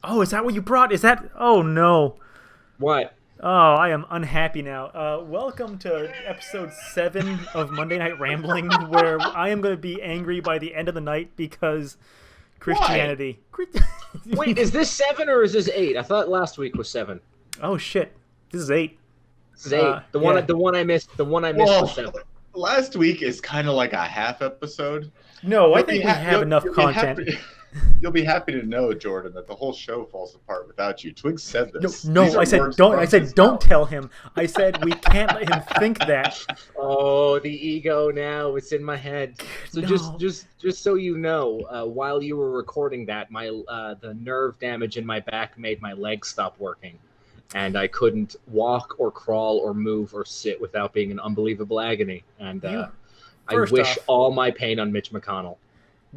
Oh, is that what you brought? Is that? Oh no. What? Oh, I am unhappy now. Welcome to episode 7 of Monday Night Rambling, where I am going to be angry by the end of the night because Christianity. Wait, is this 7 or is this 8? I thought last week was 7. Oh shit, this is 8. This is 8. The one I missed was 7. Last week is kind of like a half episode. No, I think we have enough content. You'll be happy to know, Jordan, that the whole show falls apart without you. Twig said this. No, I said don't. I said don't tell him. I said we can't let him think that. Oh, the ego now, it's in my head. So No. just so you know, while you were recording that, my the nerve damage in my back made my legs stop working, and I couldn't walk or crawl or move or sit without being in unbelievable agony. And I wish all my pain on Mitch McConnell.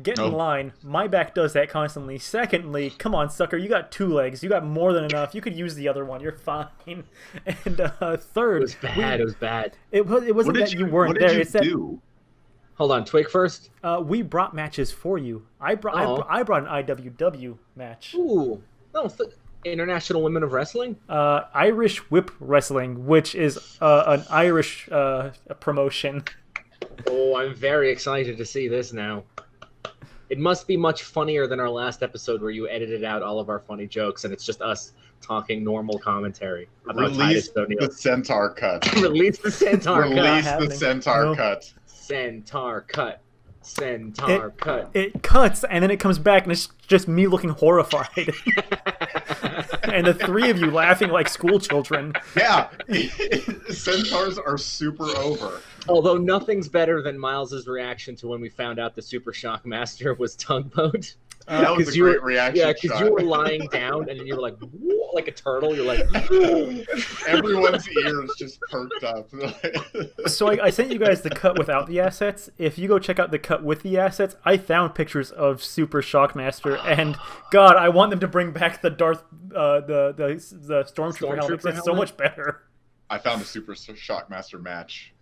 Get in line. My back does that constantly. Secondly, come on, sucker. You got 2 legs. You got more than enough. You could use the other one. You're fine. And third, It was bad. It was bad. It wasn't that you weren't there. It's that Hold on, Twig first. we brought matches for you. I brought an IWW match. Ooh, no, International Women of Wrestling. Irish Whip Wrestling, which is an Irish promotion. Oh, I'm very excited to see this now. It must be much funnier than our last episode where you edited out all of our funny jokes and it's just us talking normal commentary about Release the Centaur cut. Release the Centaur cut. Release the Centaur cut. Centaur cut. Centaur cut. It cuts and then it comes back and it's just me looking horrified. And the 3 of you laughing like school children. Yeah, Centaurs are super over. Although nothing's better than Miles's reaction to when we found out the Super Shock Master was Tugboat. That was a great reaction. Yeah, because you were lying down and you were like, whoa, like a turtle. You're like, everyone's ears just perked up. So I sent you guys the cut without the assets. If you go check out the cut with the assets, I found pictures of Super Shockmaster, and God, I want them to bring back the the Stormtrooper helmet. It's so much better. I found a Super Shockmaster match.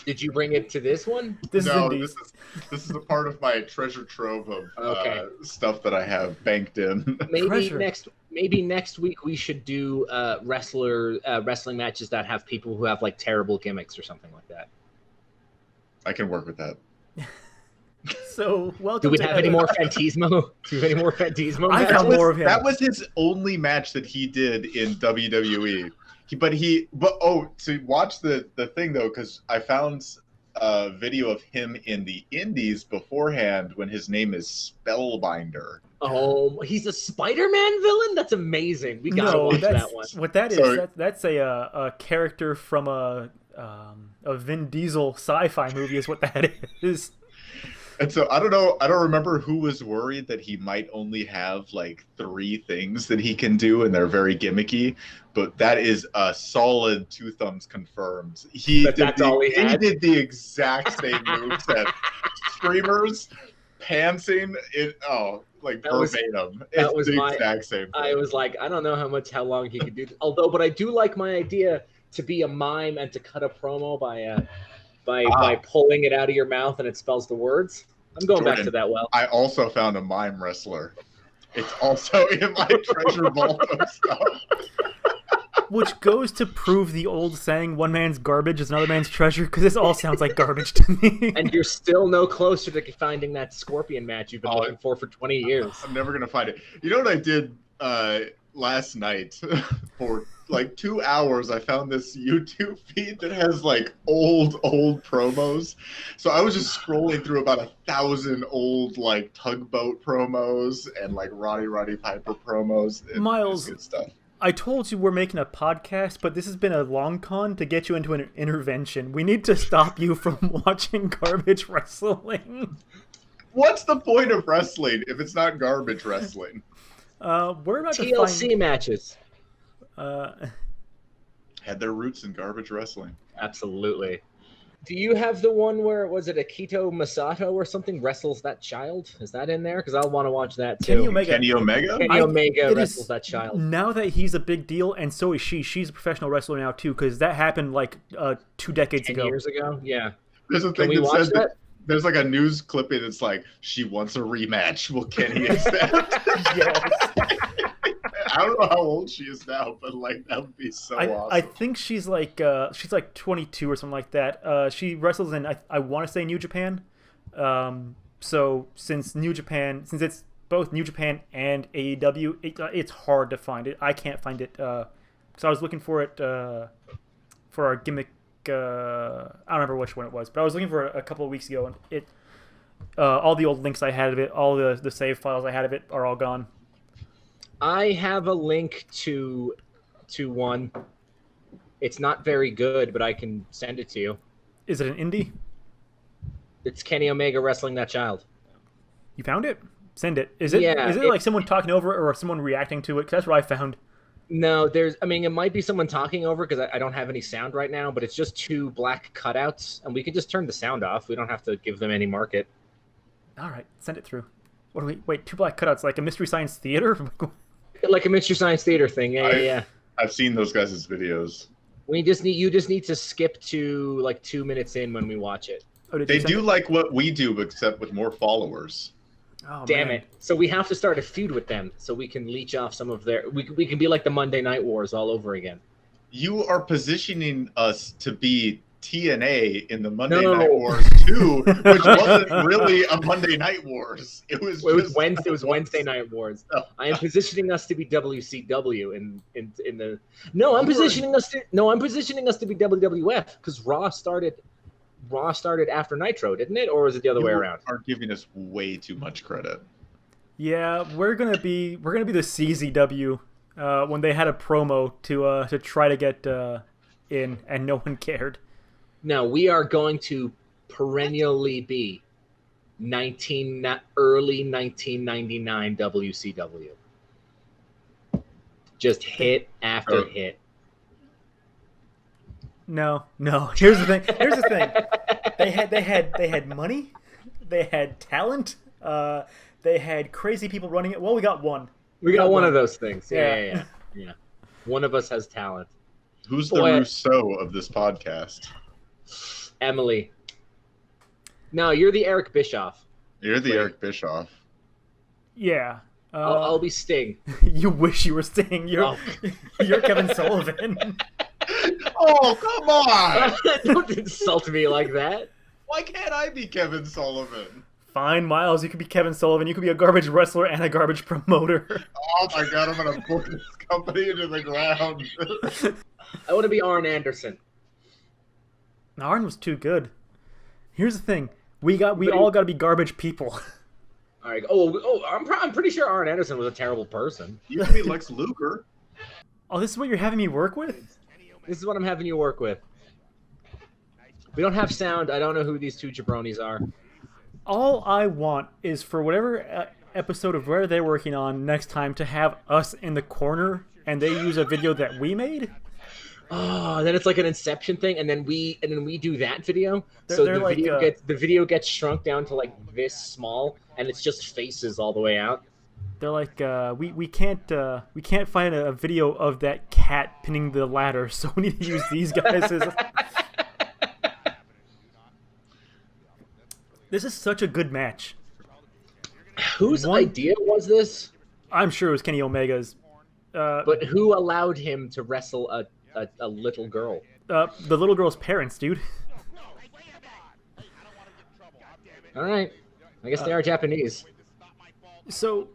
Did you bring it to this one? This is a part of my treasure trove of stuff that I have banked in. Maybe next week we should do wrestling matches that have people who have like terrible gimmicks or something like that. I can work with that. So welcome. Do we have any more Fantismo? Do we have any more Fantismo? I found more of him. That was his only match that he did in WWE. To watch the thing though, because I found a video of him in the Indies beforehand when his name is Spellbinder. Oh, he's a Spider-Man villain? That's amazing. We gotta watch that one. What that is? That's a character from a Vin Diesel sci-fi movie. Is what that is. And so I don't remember who was worried that he might only have like 3 things that he can do and they're very gimmicky, but that is a solid 2 thumbs confirmed. He did the exact same moveset. Screamers, pantsing, verbatim. It's the exact same thing. I was like, I don't know how long he could do this. But I do like my idea to be a mime and to cut a promo by pulling it out of your mouth and it spells the words. I'm going back to that well. I also found a mime wrestler. It's also in my treasure vault of stuff. Which goes to prove the old saying, one man's garbage is another man's treasure, because this all sounds like garbage to me. And you're still no closer to finding that Scorpion match you've been looking for 20 years. I'm never going to find it. You know what I did last night? For like 2 hours, I found this YouTube feed that has like old promos. So I was just scrolling through about 1,000 old like Tugboat promos and like Roddy Piper promos. Miles, good stuff. I told you we're making a podcast, but this has been a long con to get you into an intervention. We need to stop you from watching garbage wrestling. What's the point of wrestling if it's not garbage wrestling? We're about TLC matches. Had their roots in garbage wrestling. Absolutely. Do you have the one where, was it Akito Masato or something, wrestles that child? Is that in there? Because I want to watch that too. Kenny Omega wrestles that child. Now that he's a big deal, and so is she. She's a professional wrestler now too, because that happened like 2 decades ago. 10 years ago? Yeah. There's a thing that says that there's like a news clipping that's like, she wants a rematch. Will Kenny accept? Yes. I don't know how old she is now, but like that would be so awesome. I think she's like 22 or something like that. She wrestles in I want to say New Japan. So since it's both New Japan and AEW, it's hard to find it. I can't find it. So I was looking for it for our gimmick. I don't remember which one it was, but I was looking for it a couple of weeks ago, and it all the old links I had of it, all the save files I had of it are all gone. I have a link to one. It's not very good, but I can send it to you. Is it an indie? It's Kenny Omega wrestling that child. You found it? Send it. Is it like someone talking over it or someone reacting to it? 'Cause that's what I found. No, it might be someone talking over because I don't have any sound right now, but it's just two black cutouts, and we can just turn the sound off. We don't have to give them any market. All right, send it through. What do we? Wait, two black cutouts like a Mystery Science Theater? Like a Mystery Science Theater thing. Yeah. I've seen those guys' videos. You just need to skip to like 2 minutes in when we watch it. Oh, they do like what we do, except with more followers. Oh, Damn man. it! So we have to start a feud with them, so we can leech off some of their. We can be like the Monday Night Wars all over again. You are positioning us to be TNA in the Monday Night Wars 2, which wasn't really a Monday Night Wars. It was Wednesday Night Wars. Oh, I am positioning us to be WCW in the. No, I'm positioning us to be WWF because Raw started after Nitro, didn't it, or was it the other way around? You are giving us way too much credit. Yeah, we're gonna be the CZW when they had a promo to try to get in, and no one cared. No, we are going to perennially be early 1999 WCW. Just hit after hit. No. Here's the thing. They had money. They had talent. They had crazy people running it. Well, we got one. We got one of those things. Yeah. One of us has talent. Who's the Rousseau of this podcast? Emily. No, you're the Eric Bischoff. You're the Eric Bischoff. Yeah. I'll be Sting. You wish you were Sting. You're Kevin Sullivan. Oh, come on! Don't insult me like that. Why can't I be Kevin Sullivan? Fine, Miles. You could be Kevin Sullivan. You could be a garbage wrestler and a garbage promoter. Oh my god, I'm gonna put this company into the ground. I want to be Arn Anderson. Arn was too good. Here's the thing: we all got to be garbage people. All right. I'm pretty sure Arn Anderson was a terrible person. You can be Lex Luger. Oh, this is what you're having me work with? This is what I'm having you work with. We don't have sound. I don't know who these two jabronis are. All I want is for whatever episode of whatever they're working on next time to have us in the corner and they use a video that we made. Oh, then it's like an Inception thing, and then we do that video. So the video gets shrunk down to like this small, and it's just faces all the way out. They're like, we can't find a video of that cat pinning the ladder, so we need to use these guys as. This is such a good match. Whose idea was this? I'm sure it was Kenny Omega's. But who allowed him to wrestle a little girl? The little girl's parents, dude. All right. I guess they are Japanese. So,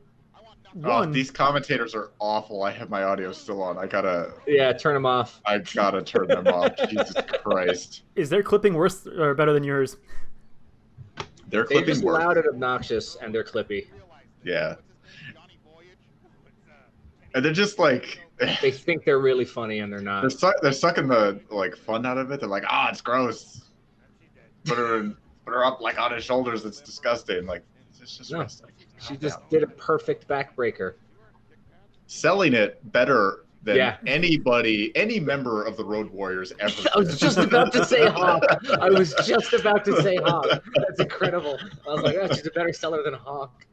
these commentators are awful. I have my audio still on. I gotta... Yeah, turn them off. I gotta turn them off. Jesus Christ. Is their clipping worse or better than yours? They're just loud and obnoxious, and they're clippy. Yeah. And they're just like... They think they're really funny, and they're not. They're sucking the fun out of it. They're like, it's gross. Put her up like on his shoulders. It's disgusting. Like, it's just wrestling. She just did a perfect backbreaker. Selling it better than any member of the Road Warriors ever. I was just about to say Hawk. That's incredible. I was like, she's a better seller than Hawk.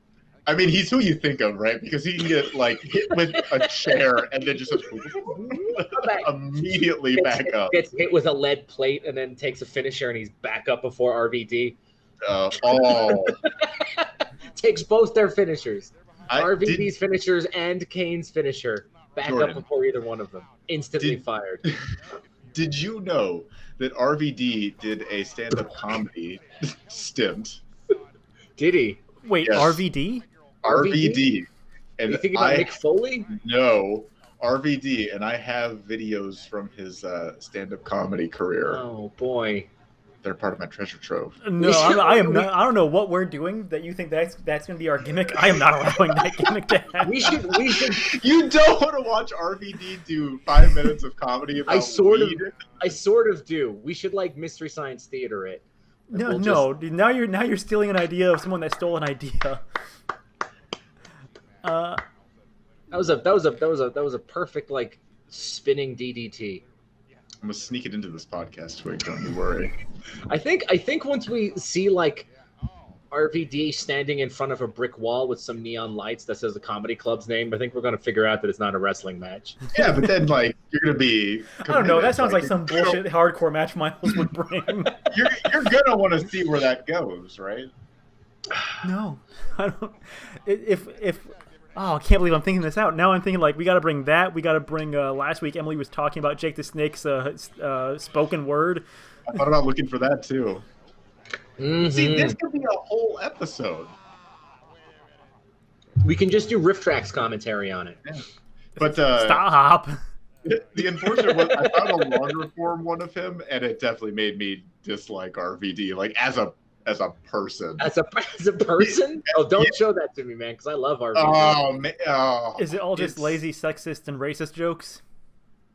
I mean, he's who you think of, right? Because he can get hit with a chair and then just immediately back up. Gets hit with a lead plate and then takes a finisher and he's back up before RVD. Takes both their finishers. RVD's finishers and Kane's finisher. Back Jordan, up before either one of them. Instantly fired. Did you know that RVD did a stand-up comedy stint? Did he? Wait, Yes. RVD? RVD. And You thinking about Mick Foley? No, RVD, and I have videos from his stand-up comedy career. Oh boy. They're part of my treasure trove. No, I am not. I don't know what we're doing that you think that's going to be our gimmick. I am not allowing that gimmick to happen. We should. You don't want to watch RVD do 5 minutes of comedy about I sort weed? of do. We should like Mystery Science Theater it. No, dude, now you're stealing an idea of someone that stole an idea. That was a perfect like spinning DDT. I'm gonna sneak it into this podcast, Twig. Don't you worry. I think once we see like RVD standing in front of a brick wall with some neon lights that says the comedy club's name, I think we're gonna figure out that it's not a wrestling match. Yeah, but then like you're gonna be. I don't know. That sounds like some bullshit hardcore match Miles would bring. You're gonna want to see where that goes, right? No, I don't. Oh, I can't believe I'm thinking this out. Now I'm thinking, like, we got to bring that. We got to bring, last week Emily was talking about Jake the Snake's spoken word. I thought about looking for that, too. Mm-hmm. See, this could be a whole episode. We can just do Riff Tracks commentary on it. Yeah. But Stop. The unfortunate one, I found a longer form one of him, and it definitely made me dislike RVD, like, as a person. As a person? Oh, don't show that to me, man, because I love RVD. Oh, man. Oh, Is it all just lazy, sexist, and racist jokes?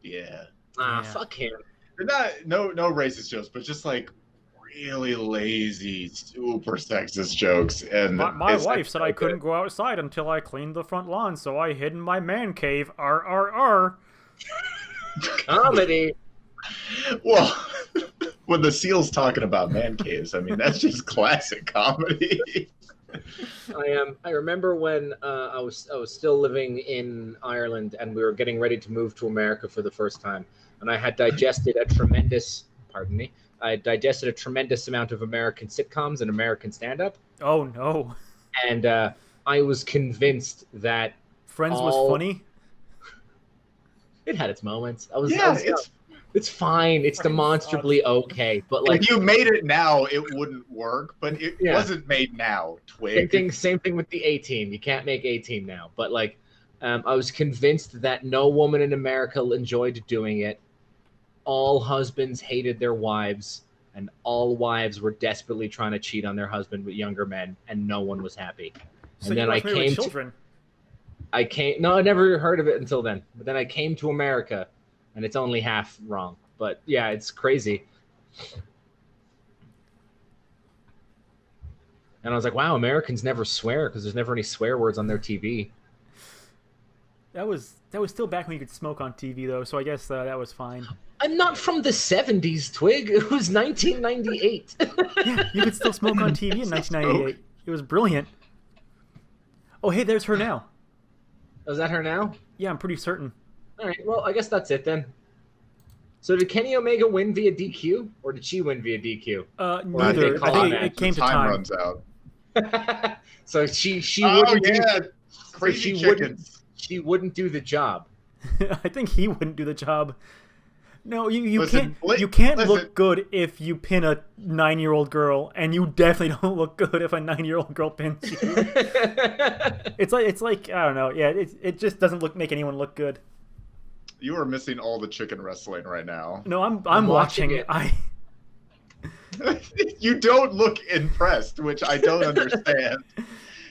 Yeah. Ah, fuck him. No racist jokes, but just like really lazy, super sexist jokes. And my wife said I couldn't go outside until I cleaned the front lawn, so I hid in my man cave. R. Comedy. Well, when the Seal's talking about man caves, I mean that's just classic comedy. I remember when I was still living in Ireland and we were getting ready to move to America for the first time, and I had digested a tremendous amount of American sitcoms and American stand-up. Oh no! And I was convinced that Friends was funny. It had its moments. It's fine. It's demonstrably okay. But like, if you made it now, it wouldn't work. But it wasn't made now. Twig. Same thing with the A-Team. You can't make A-Team now. But like, I was convinced that no woman in America enjoyed doing it. All husbands hated their wives, and all wives were desperately trying to cheat on their husband with younger men, and no one was happy. So and then I came children. I never heard of it until then. But then I came to America. And it's only half wrong. But yeah, it's crazy. And I was like, wow, Americans never swear because there's never any swear words on their TV. That was still back when you could smoke on TV, though, so I guess that was fine. I'm not from the 70s, Twig. It was 1998. Yeah, you could still smoke on TV in 1998. It was brilliant. Oh, hey, there's her now. Is that her now? Yeah, I'm pretty certain. All right, well, I guess that's it then. So did Kenny Omega win via DQ, or did she win via DQ? Neither. I think it came to time. Runs out. So she Oh wouldn't yeah, do, crazy so chickens. she wouldn't do the job. I think he wouldn't do the job. No, you Listen, can't listen. look good if you pin a 9-year-old girl, and you definitely don't look good if a 9-year-old girl pins you. It's like I don't know. Yeah, it just doesn't make anyone look good. You are missing all the chicken wrestling right now. No, I'm watching it. You don't look impressed, which I don't understand.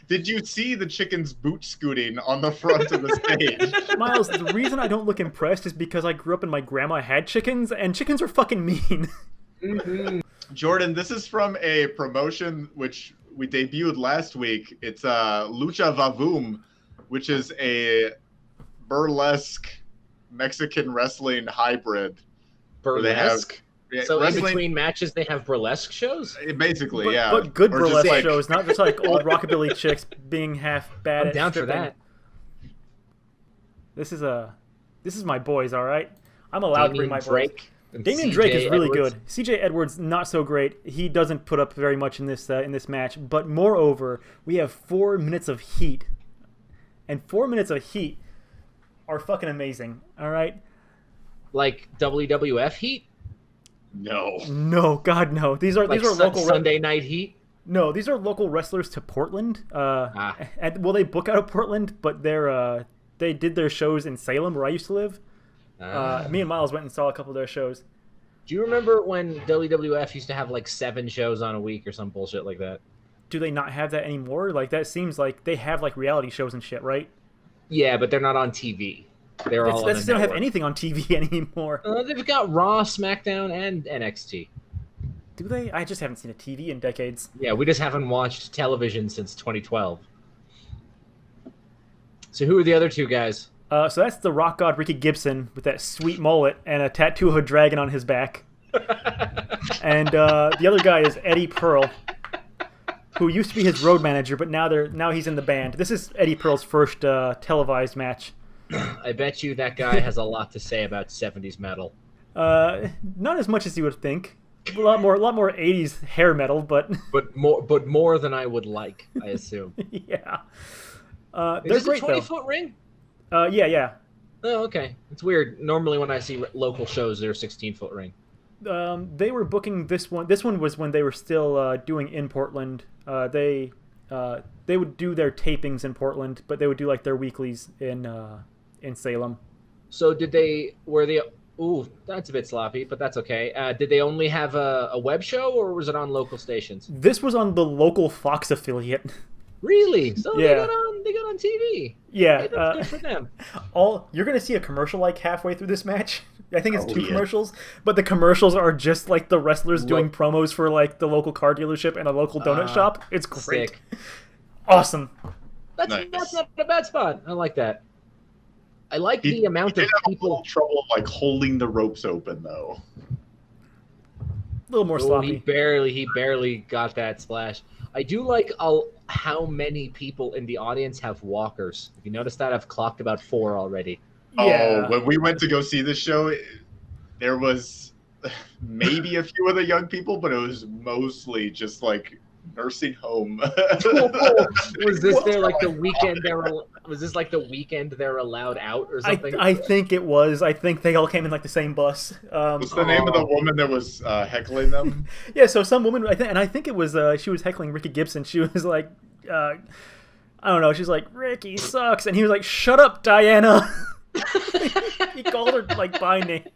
Did you see the chickens boot scooting on the front of the stage? Miles, the reason I don't look impressed is because I grew up and my grandma had chickens, and chickens are fucking mean. Mm-hmm. Jordan, this is from a promotion which we debuted last week. It's Lucha Vavoom, which is a burlesque Mexican wrestling hybrid. Burlesque? So wrestling, in between matches, they have burlesque shows? Basically, yeah. But good Or just burlesque shows, not just like old rockabilly chicks being half bad I'm at down stripping. for that. This is my boys, all right? I'm allowed to bring my boys. Damian CJ Drake is really Edwards. good. CJ Edwards, not so great. He doesn't put up very much in this match. But moreover, we have 4 minutes of heat. And 4 minutes of heat are fucking amazing. All right. Like WWF Heat? No. No, God, no. These are local Sunday Night Heat. No, these are local wrestlers to Portland. And well, they book out of Portland, but they did their shows in Salem, where I used to live. Me and Miles went and saw a couple of their shows. Do you remember when WWF used to have like 7 shows on a week or some bullshit like that? Do they not have that anymore? Like, that seems like they have like reality shows and shit, right? Yeah, but they're not on TV. They're all on the network. They don't have anything on TV anymore. They've got Raw, SmackDown, and NXT. Do they? I just haven't seen a TV in decades. Yeah, we just haven't watched television since 2012. So who are the other 2 guys? So that's the rock god Ricky Gibson with that sweet mullet and a tattoo of a dragon on his back. And the other guy is Eddie Pearl, who used to be his road manager, but now he's in the band. This is Eddie Pearl's first televised match. I bet you that guy has a lot to say about 70s metal. Not as much as you would think. A lot more 80s hair metal, but more than I would like, I assume. Yeah. Is They're this great, a 20-foot ring? Yeah. Oh, okay. It's weird. Normally when I see local shows, they're a 16-foot ring. They were booking this one. This one was when they were still doing in Portland. They would do their tapings in Portland, but they would do like their weeklies in Salem. So ooh, that's a bit sloppy, but that's okay. Did they only have a web show, or was it on local stations? This was on the local Fox affiliate. Really? So Yeah. they got on TV. Yeah. Hey, that's good for them. You're gonna see a commercial like halfway through this match. I think it's 2 commercials, but the commercials are just like the wrestlers doing promos for like the local car dealership and a local donut shop. It's great. Sick. Awesome. That's not a bad spot. I like that. I like the amount of people. Trouble like holding the ropes open though. A little more sloppy. He barely got that splash. I do like how many people in the audience have walkers. If you notice that, I've clocked about 4 already. Yeah. Oh, when we went to go see this show, there was maybe a few other young people, but it was mostly just like nursing home. Was this the weekend was this like the weekend they're allowed out or something? I think it was. I think they all came in like the same bus. What's the name of the woman that was heckling them? Yeah, so some woman, I think it was, she was heckling Ricky Gibson. She was like, I don't know, she's like, Ricky sucks. And he was like, shut up, Diana. He called her like by name.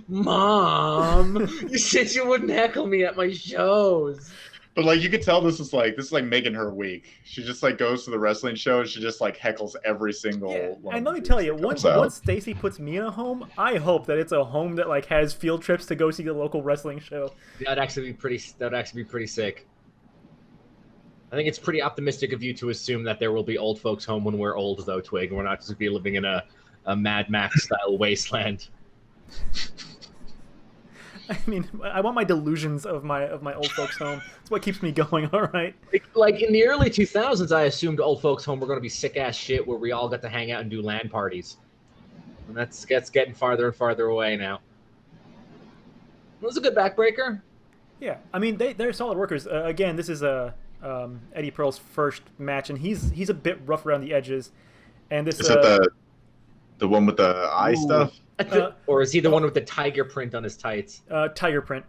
Mom, you said you wouldn't heckle me at my shows. But like you could tell this is like making her week. She just like goes to the wrestling show and she just like heckles every single one. And let me tell you, once Stacy puts me in a home, I hope that it's a home that like has field trips to go see the local wrestling show. That'd actually be pretty sick. I think it's pretty optimistic of you to assume that there will be old folks home when we're old, though, Twig. We're not just be living in a Mad Max style wasteland. I mean, I want my delusions of my old folks home. It's what keeps me going. All right. Like in the early 2000s, I assumed old folks home were going to be sick ass shit where we all got to hang out and do LAN parties, and that's getting farther and farther away now. It was a good backbreaker. Yeah, I mean they're solid workers. Again, this is Eddie Pearl's first match, and he's a bit rough around the edges. And this is that the one with the eye stuff? Or is he the one with the tiger print on his tights? Tiger print.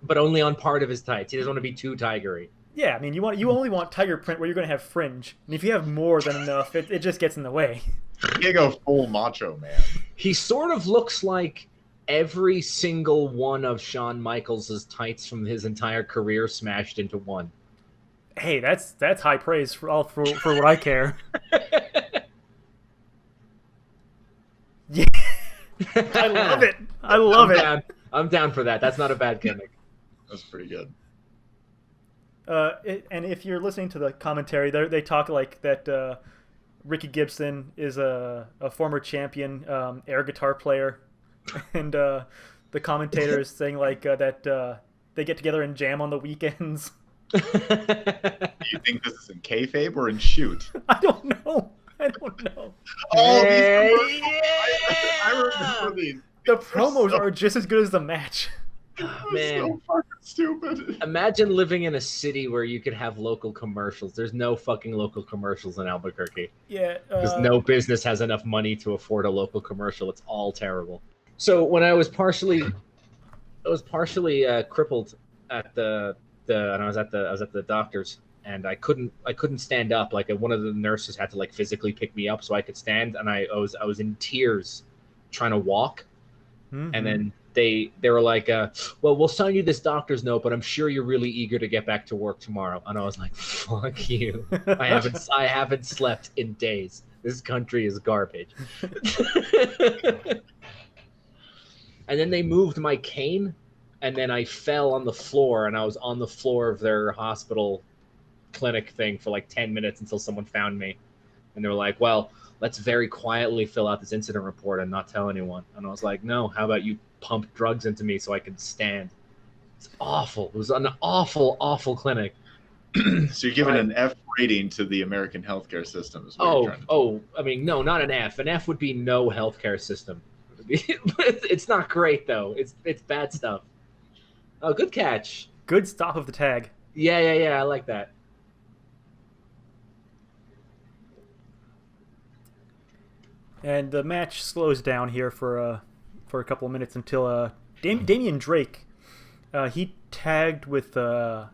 But only on part of his tights. He doesn't want to be too tigery. Yeah, I mean, you only want tiger print where you're going to have fringe. And if you have more than enough, it just gets in the way. You can't go full macho man. He sort of looks like every single one of Shawn Michaels' tights from his entire career smashed into one. Hey, that's high praise for what I care. Yeah. I love it. I love it. I'm down for that. That's not a bad gimmick. That's pretty good. And if you're listening to the commentary, they talk like that Ricky Gibson is a former champion air guitar player, and the commentator is saying like that they get together and jam on the weekends. Do you think this is in kayfabe or in shoot? I don't know. Oh, hey, I remember these. The promos are just as good as the match. Man, So fucking stupid. Imagine living in a city where you could have local commercials. There's no fucking local commercials in Albuquerque. Yeah. Because no business has enough money to afford a local commercial. It's all terrible. So when I was partially crippled at and I was at the doctor's, and I couldn't stand up. Like one of the nurses had to like physically pick me up so I could stand, and I was in tears trying to walk. Mm-hmm. And then they were like, well, we'll sign you this doctor's note, but I'm sure you're really eager to get back to work tomorrow. And I was like, fuck you. I haven't slept in days. This country is garbage. And then they moved my cane, and then I fell on the floor, and I was on the floor of their hospital clinic thing for like 10 minutes until someone found me. And they were like, well, let's very quietly fill out this incident report and not tell anyone. And I was like, no, how about you pump drugs into me so I can stand? It's awful. It was an awful, awful clinic. So you're giving an F rating to the American healthcare system. I mean, no, not an F. An F would be no healthcare system. It's not great, though. It's bad stuff. Oh, good catch. Good stop of the tag. Yeah, I like that. And the match slows down here for a couple of minutes until Damian Drake, he tagged with I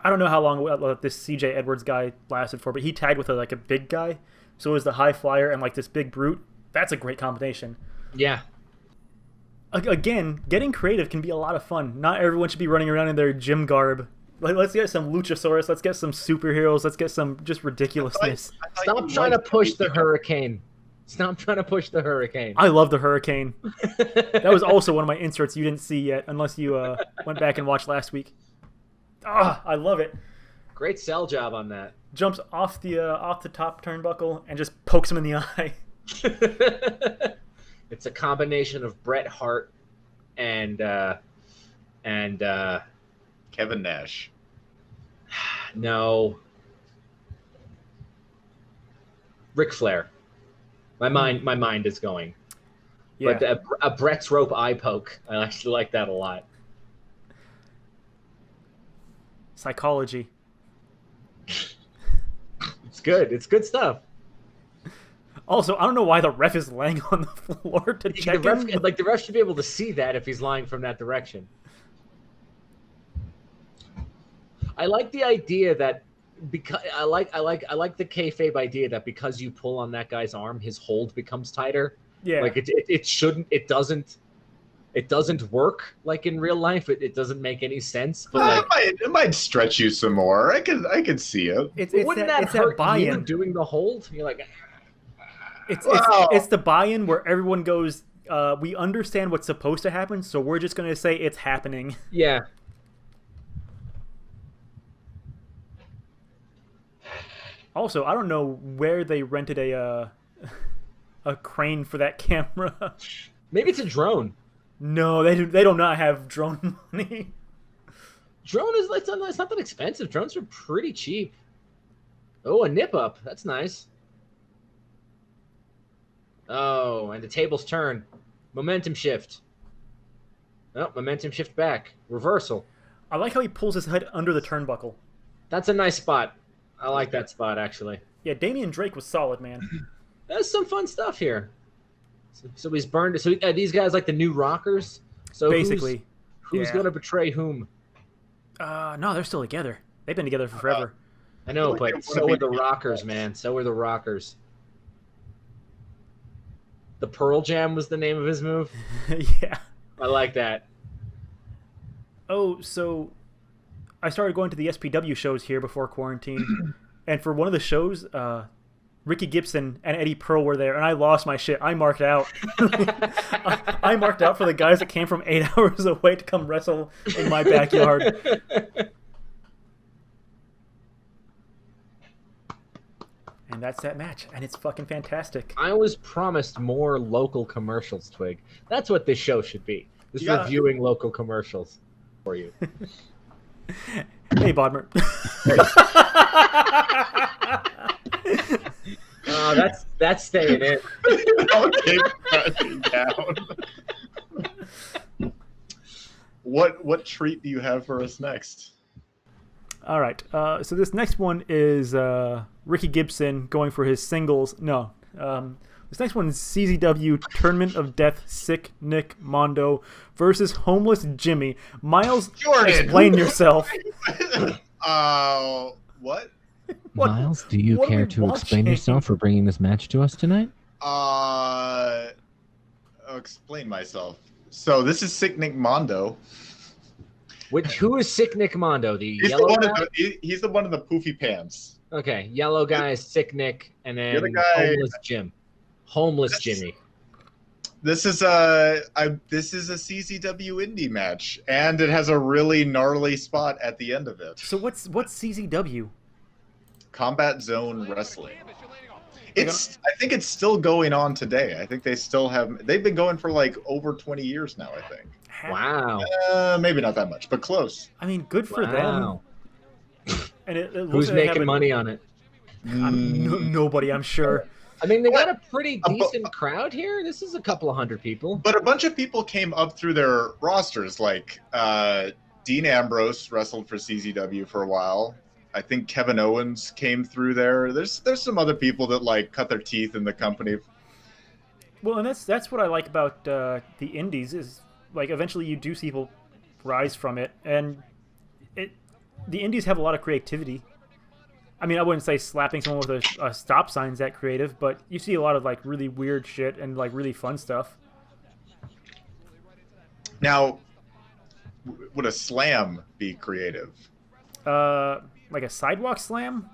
don't know how long this CJ Edwards guy lasted for, but he tagged with a big guy. So it was the high flyer and like this big brute. That's a great combination. Yeah. Again, getting creative can be a lot of fun. Not everyone should be running around in their gym garb. Like, let's get some Luchasaurus. Let's get some superheroes. Let's get some just ridiculousness. Stop trying to push the Hurricane. Stop trying to push the Hurricane. I love the Hurricane. That was also one of my inserts you didn't see yet, unless you went back and watched last week. I love it. Great sell job on that. Jumps off the top turnbuckle and just pokes him in the eye. It's a combination of Bret Hart and Kevin Nash. No. Ric Flair. My mind is going. Yeah. But a Bret's rope eye poke. I actually like that a lot. Psychology. It's good. It's good stuff. Also, I don't know why the ref is laying on the floor to check him. Like the ref should be able to see that if he's lying from that direction. I like the idea that because I like the kayfabe idea that because you pull on that guy's arm, his hold becomes tighter. Yeah. Like it doesn't work like in real life. It doesn't make any sense. But it might stretch you some more. I could see it. Wouldn't that hurt you doing the hold? You're like, it's the buy-in where everyone goes, we understand what's supposed to happen, so we're just going to say it's happening. Yeah. Also, I don't know where they rented a crane for that camera. Maybe it's a drone. No, they do not have drone money. Drone is it's not that expensive. Drones are pretty cheap. Oh, a nip up. That's nice. Oh, and the tables turn. Momentum shift. Oh, momentum shift back. Reversal. I like how he pulls his head under the turnbuckle. That's a nice spot. I like that spot, actually. Yeah, Damian Drake was solid, man. There's some fun stuff here. So he's burned. So these guys like the new Rockers? So basically. Who's going to betray whom? No, they're still together. They've been together for forever. I know, but so are the Rockers, man. So are the Rockers. The Pearl Jam was the name of his move? Yeah. I like that. Oh, so I started going to the SPW shows here before quarantine. And for one of the shows, Ricky Gibson and Eddie Pearl were there, and I lost my shit. I marked out. I marked out for the guys that came from 8 hours away to come wrestle in my backyard. And that's that match, and it's fucking fantastic. I was promised more local commercials, Twig. That's what this show should be. Just reviewing local commercials for you. Hey, Bodmer. Oh, that's staying in. Okay, down. what treat do you have for us next? All right. So this next one is Ricky Gibson going for his singles. No. This next one is CZW Tournament of Death Sick Nick Mondo versus Homeless Jimmy. Miles, Jordan, explain yourself. What? Miles, do you care to explain yourself for bringing this match to us tonight? I'll explain myself. So this is Sick Nick Mondo. Who is Sick Nick Mondo? He's Yellow the one guy? he's the one in the poofy pants. Okay, yellow guy is Sick Nick, and then The guy- Homeless Jim. Homeless Jimmy. This is a CZW indie match, and it has a really gnarly spot at the end of it. So what's CZW? Combat Zone Wrestling. I think it's still going on today. I think they've been going for like over 20 years now, I think. Wow. Maybe not that much, but close. I mean, good for them. And Who's making money on it? Nobody, I'm sure. I mean, they got a pretty decent crowd here. This is a couple of hundred people. But a bunch of people came up through their rosters, like Dean Ambrose wrestled for CZW for a while. I think Kevin Owens came through there. There's some other people that like cut their teeth in the company. Well, and that's what I like about the indies is like eventually you do see people rise from it, and the indies have a lot of creativity. I mean, I wouldn't say slapping someone with a stop sign's that creative, but you see a lot of like really weird shit and like really fun stuff. Now, would a slam be creative? Like a sidewalk slam?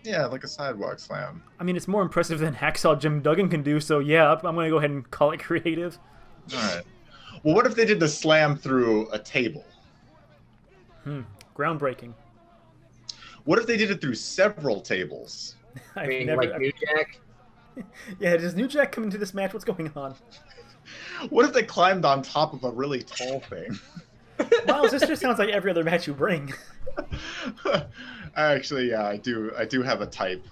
Yeah, like a sidewalk slam. I mean, it's more impressive than Hacksaw Jim Duggan can do, so yeah, I'm going to go ahead and call it creative. All right. Well, what if they did the slam through a table? Groundbreaking. What if they did it through several tables? I mean, like New Jack? Yeah, does New Jack come into this match? What's going on? What if they climbed on top of a really tall thing? Miles, this just sounds like every other match you bring. Actually, yeah, I do have a type.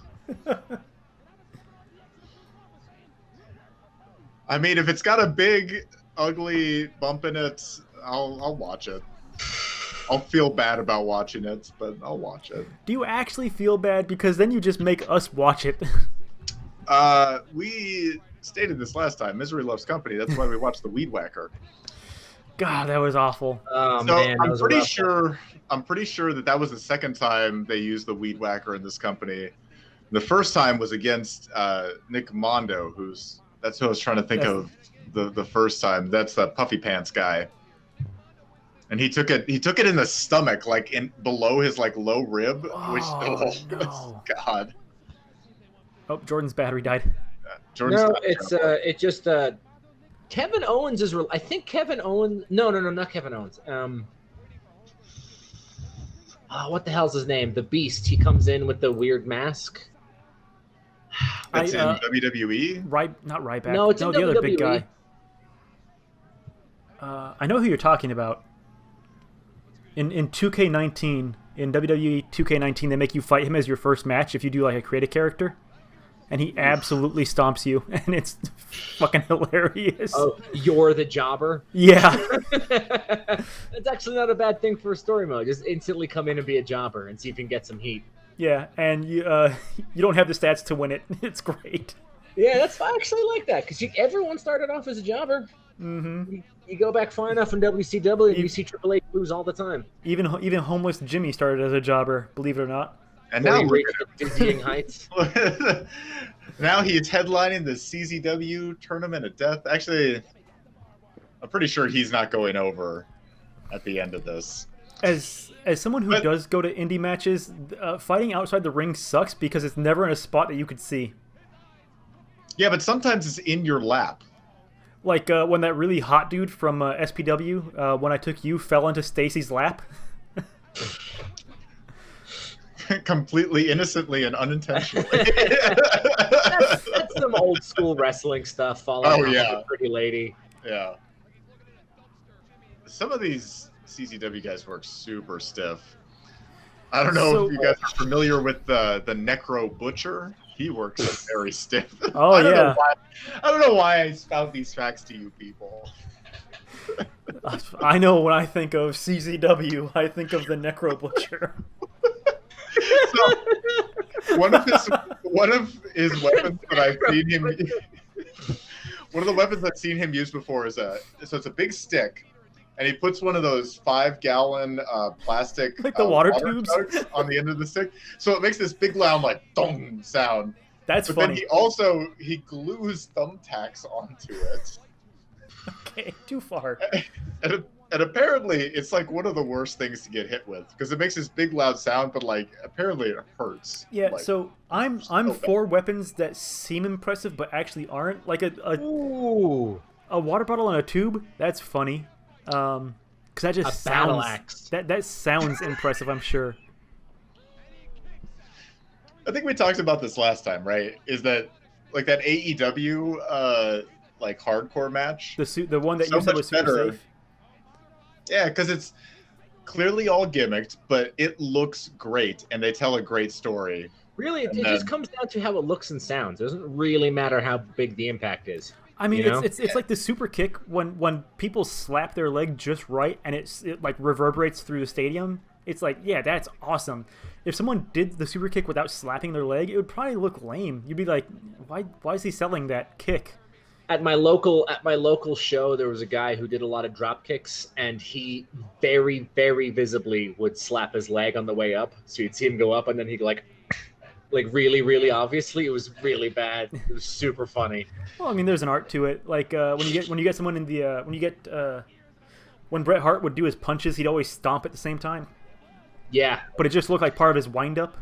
I mean, if it's got a big, ugly bump in it, I'll watch it. I'll feel bad about watching it, but I'll watch it. Do you actually feel bad? Because then you just make us watch it. We stated this last time. Misery loves company. That's why we watched the Weed Whacker. God, that was awful. Oh, So man, I'm pretty sure that was the second time they used the Weed Whacker in this company. The first time was against Nick Mondo, that's who I was trying to think of the first time. That's the puffy pants guy. And he took it in the stomach, like in below his like low rib, no. God. Oh, Jordan's battery died. It just Kevin Owens is. I think Kevin Owens. No, not Kevin Owens. What the hell's his name? The Beast. He comes in with the weird mask. That's in WWE. Not Ryback. No, it's in the WWE. other big guy. I know who you're talking about. In 2K19, in WWE 2K19, they make you fight him as your first match if you do like a creative character. And he absolutely stomps you, and it's fucking hilarious. Oh, you're the jobber? Yeah. That's actually not a bad thing for a story mode. Just instantly come in and be a jobber and see if you can get some heat. Yeah, and you don't have the stats to win it. It's great. Yeah, I actually like that, because everyone started off as a jobber. Mm-hmm. You go back far enough in WCW, and you see Triple H lose all the time. Even Homeless Jimmy started as a jobber, believe it or not. And now he reached the dizzying heights. Now he's headlining the CZW Tournament of Death. Actually, I'm pretty sure he's not going over at the end of this. As someone who does go to indie matches, fighting outside the ring sucks because it's never in a spot that you could see. Yeah, but sometimes it's in your lap. Like when that really hot dude from SPW, When I Took You, fell into Stacy's lap. Completely innocently and unintentionally. that's some old school wrestling stuff. Following a pretty lady. Yeah. Some of these CZW guys work super stiff. I don't know if you guys are familiar with the Necro Butcher. He works very stiff. Oh, I don't know why I spout these facts to you people. I know when I think of CZW, I think of the Necro Butcher. So, one of his weapons that I've seen him. One of the weapons I've seen him use before is it's a big stick, and he puts one of those 5-gallon plastic like the water tubes jugs on the end of the stick, so it makes this big loud like dong sound. That's but funny. Then he glues thumbtacks onto it. Okay, too far. And apparently it's like one of the worst things to get hit with because it makes this big loud sound, but like apparently it hurts. Yeah, like, so I'm for weapons that seem impressive but actually aren't. Like a water bottle in a tube. That's funny. Because that just battle sounds axe. that sounds impressive. I'm sure. I think we talked about this last time, right? Is that like that AEW like hardcore match? The one that you said was super safe. Yeah, because it's clearly all gimmicked, but it looks great, and they tell a great story. Really, it just comes down to how it looks and sounds. It doesn't really matter how big the impact is. I mean, it's like the super kick when people slap their leg just right, and it like reverberates through the stadium. It's like, yeah, that's awesome. If someone did the super kick without slapping their leg, it would probably look lame. You'd be like, why is he selling that kick? At my local show, there was a guy who did a lot of drop kicks, and he very, very visibly would slap his leg on the way up. So you'd see him go up, and then he'd like really, really obviously. It was really bad. It was super funny. Well, I mean, there's an art to it. Like when you get someone in the when Bret Hart would do his punches, he'd always stomp at the same time. Yeah, but it just looked like part of his wind up.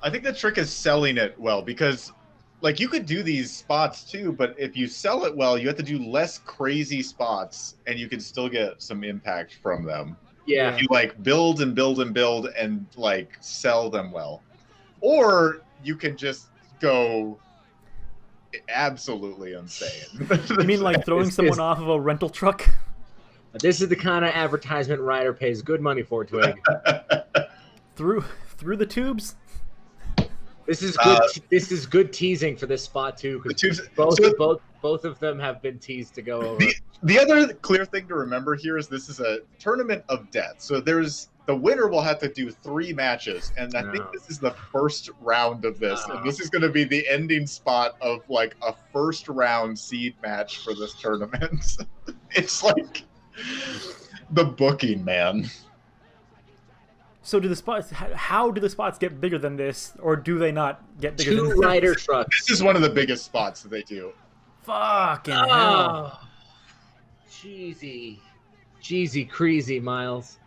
I think the trick is selling it well because. Like, you could do these spots, too, but if you sell it well, you have to do less crazy spots, and you can still get some impact from them. Yeah. If you, like, build and build and build and, like, sell them well. Or you can just go absolutely insane. You mean like throwing someone off of a rental truck? This is the kind of advertisement Ryder pays good money for, Twig. Through the tubes? This is good. This is good teasing for this spot too, because both of them have been teased to go over. The other clear thing to remember here is this is a tournament of death. So the winner will have to do 3 matches, and I think this is the first round of this, and this is going to be the ending spot of like a first round seed match for this tournament. It's like the booking, man. So how do the spots get bigger than this, or do they not get bigger than this? 2 rider trucks. This is one of the biggest spots that they do. Fucking hell. Cheesy, crazy, Miles.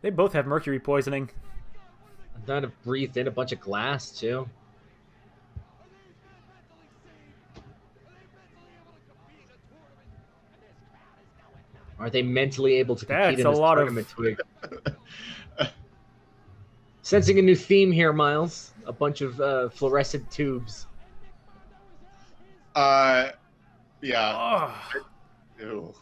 They both have mercury poisoning. I'm trying to breathe in a bunch of glass, too. Are they mentally able to compete in this tournament, Twig? Sensing a new theme here, Miles. A bunch of fluorescent tubes. Yeah. Oh. Ew.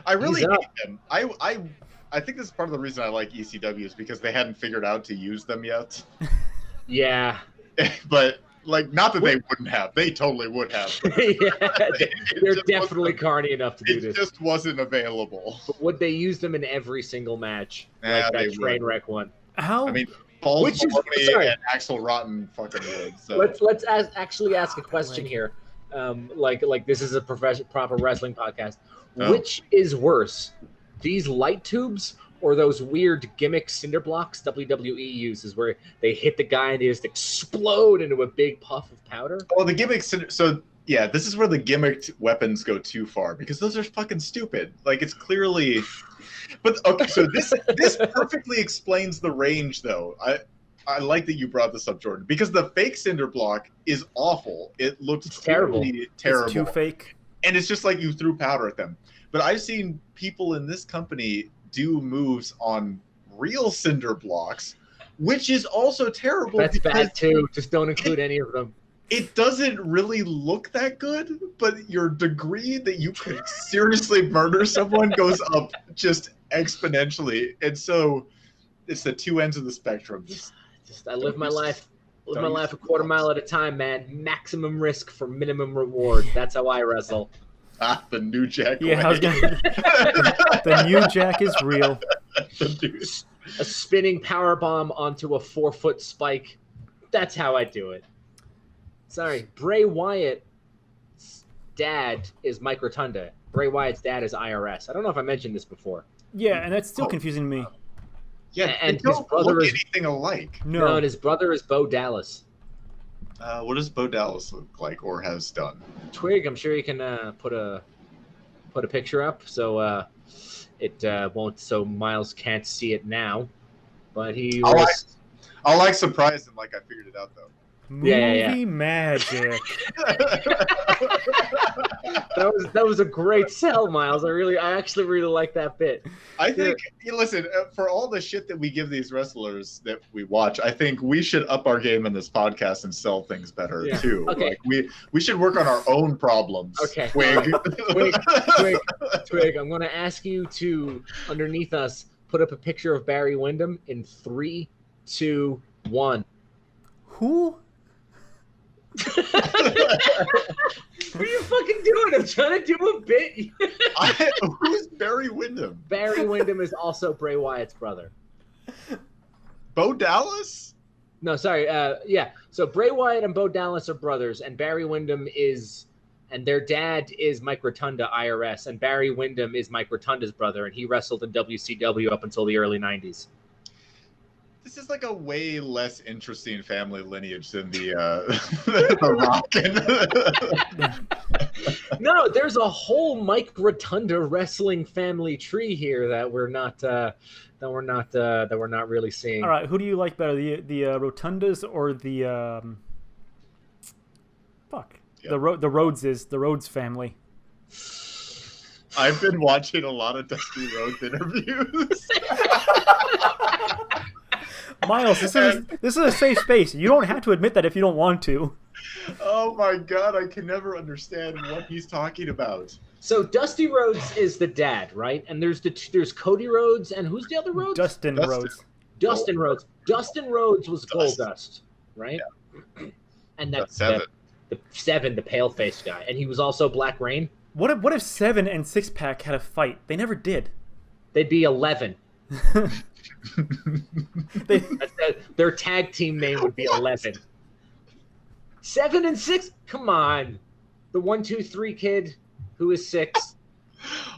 I really hate them. I think this is part of the reason I like ECW is because they hadn't figured out to use them yet. Yeah. But like, not that they wouldn't have. They totally would have. Yeah, they're definitely carny enough to do this. It just wasn't available. But would they use them in every single match? Like that train wreck one. How? I mean, Paul Maloney and Axel Rotten fucking would. So. Let's actually ask a question here. Like this is a proper wrestling podcast. Oh. Which is worse, these light tubes or those weird gimmick cinder blocks WWE uses, where they hit the guy and they just explode into a big puff of powder? Oh, the gimmick cinder. So yeah, this is where the gimmicked weapons go too far because those are fucking stupid. Like, it's clearly. But okay, so this perfectly explains the range, though. I like that you brought this up, Jordan, because the fake cinder block is awful. It looks terrible. It's too fake, and it's just like you threw powder at them. But I've seen people in this company do moves on real cinder blocks, which is also terrible. That's bad too. Just don't include any of them. It doesn't really look that good, but your degree that you could seriously murder someone goes up just exponentially. And so it's the 2 ends of the spectrum. I live my life. Live my life a quarter mile at a time, man. Maximum risk for minimum reward. That's how I wrestle. The New Jack Yeah, way. I was gonna. The New Jack is real. A spinning power bomb onto a 4-foot spike. That's how I do it. Sorry, Bray Wyatt's dad is Mike Rotunda. Bray Wyatt's dad is IRS. I don't know if I mentioned this before. Yeah, and that's still confusing to me. Yeah, And they his don't brother look is- anything alike. No. And his brother is Bo Dallas. What does Bo Dallas look like or has done? Twig, I'm sure you can put a picture up so it won't, so Miles can't see it now. But he was. I'll surprise him like I figured it out though. Movie magic. That was a great sell, Miles. I actually really like that bit. I think, listen, for all the shit that we give these wrestlers that we watch, I think we should up our game in this podcast and sell things better too. Okay. Like we should work on our own problems. Okay. Twig. Twig, I'm going to ask you to, underneath us, put up a picture of Barry Windham in 3, 2, 1. Who? What are you fucking doing? I'm trying to do a bit. Who's Barry Windham? Barry Windham is also Bray Wyatt's brother. Bo Dallas? No, sorry. Yeah. So Bray Wyatt and Bo Dallas are brothers, and Barry Windham and their dad is Mike Rotunda, IRS, and Barry Windham is Mike Rotunda's brother, and he wrestled in WCW up until the early 90s. This is like a way less interesting family lineage than the Rock. No, there's a whole Mike Rotunda wrestling family tree here that we're not really seeing. All right, who do you like better, the Rotundas or the the Rhodes family? I've been watching a lot of Dusty Rhodes interviews. Miles, this is a safe space. You don't have to admit that if you don't want to. Oh my god, I can never understand what he's talking about. So Dusty Rhodes is the dad, right? And there's Cody Rhodes, and who's the other Rhodes? Dustin Rhodes. Dustin Rhodes. Dustin Rhodes was Goldust, right? Yeah. And that's Seven. The Seven, the pale faced guy, and he was also Black Rain. What if Seven and Six Pack had a fight? They never did. They'd be 11. Their tag team name would be 11. 7 and 6? Come on. The 1, 2, 3 kid who is 6.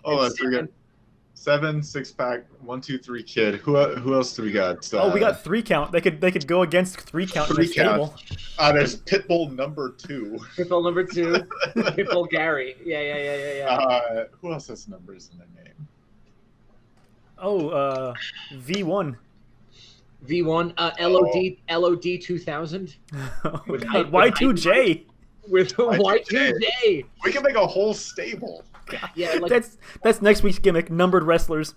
Oh, that's pretty good. 7, 6-pack, 1, 2, 3 kid. Who else do we got? We got 3 count. They could go against 3 count in this table. There's Pitbull number 2. Pitbull number 2. Pitbull Gary. Yeah. Who else has numbers in their name? V1. V1. LOD 2000. With Y2J. With Y2J. We can make a whole stable. Yeah, like... that's next week's gimmick. Numbered wrestlers.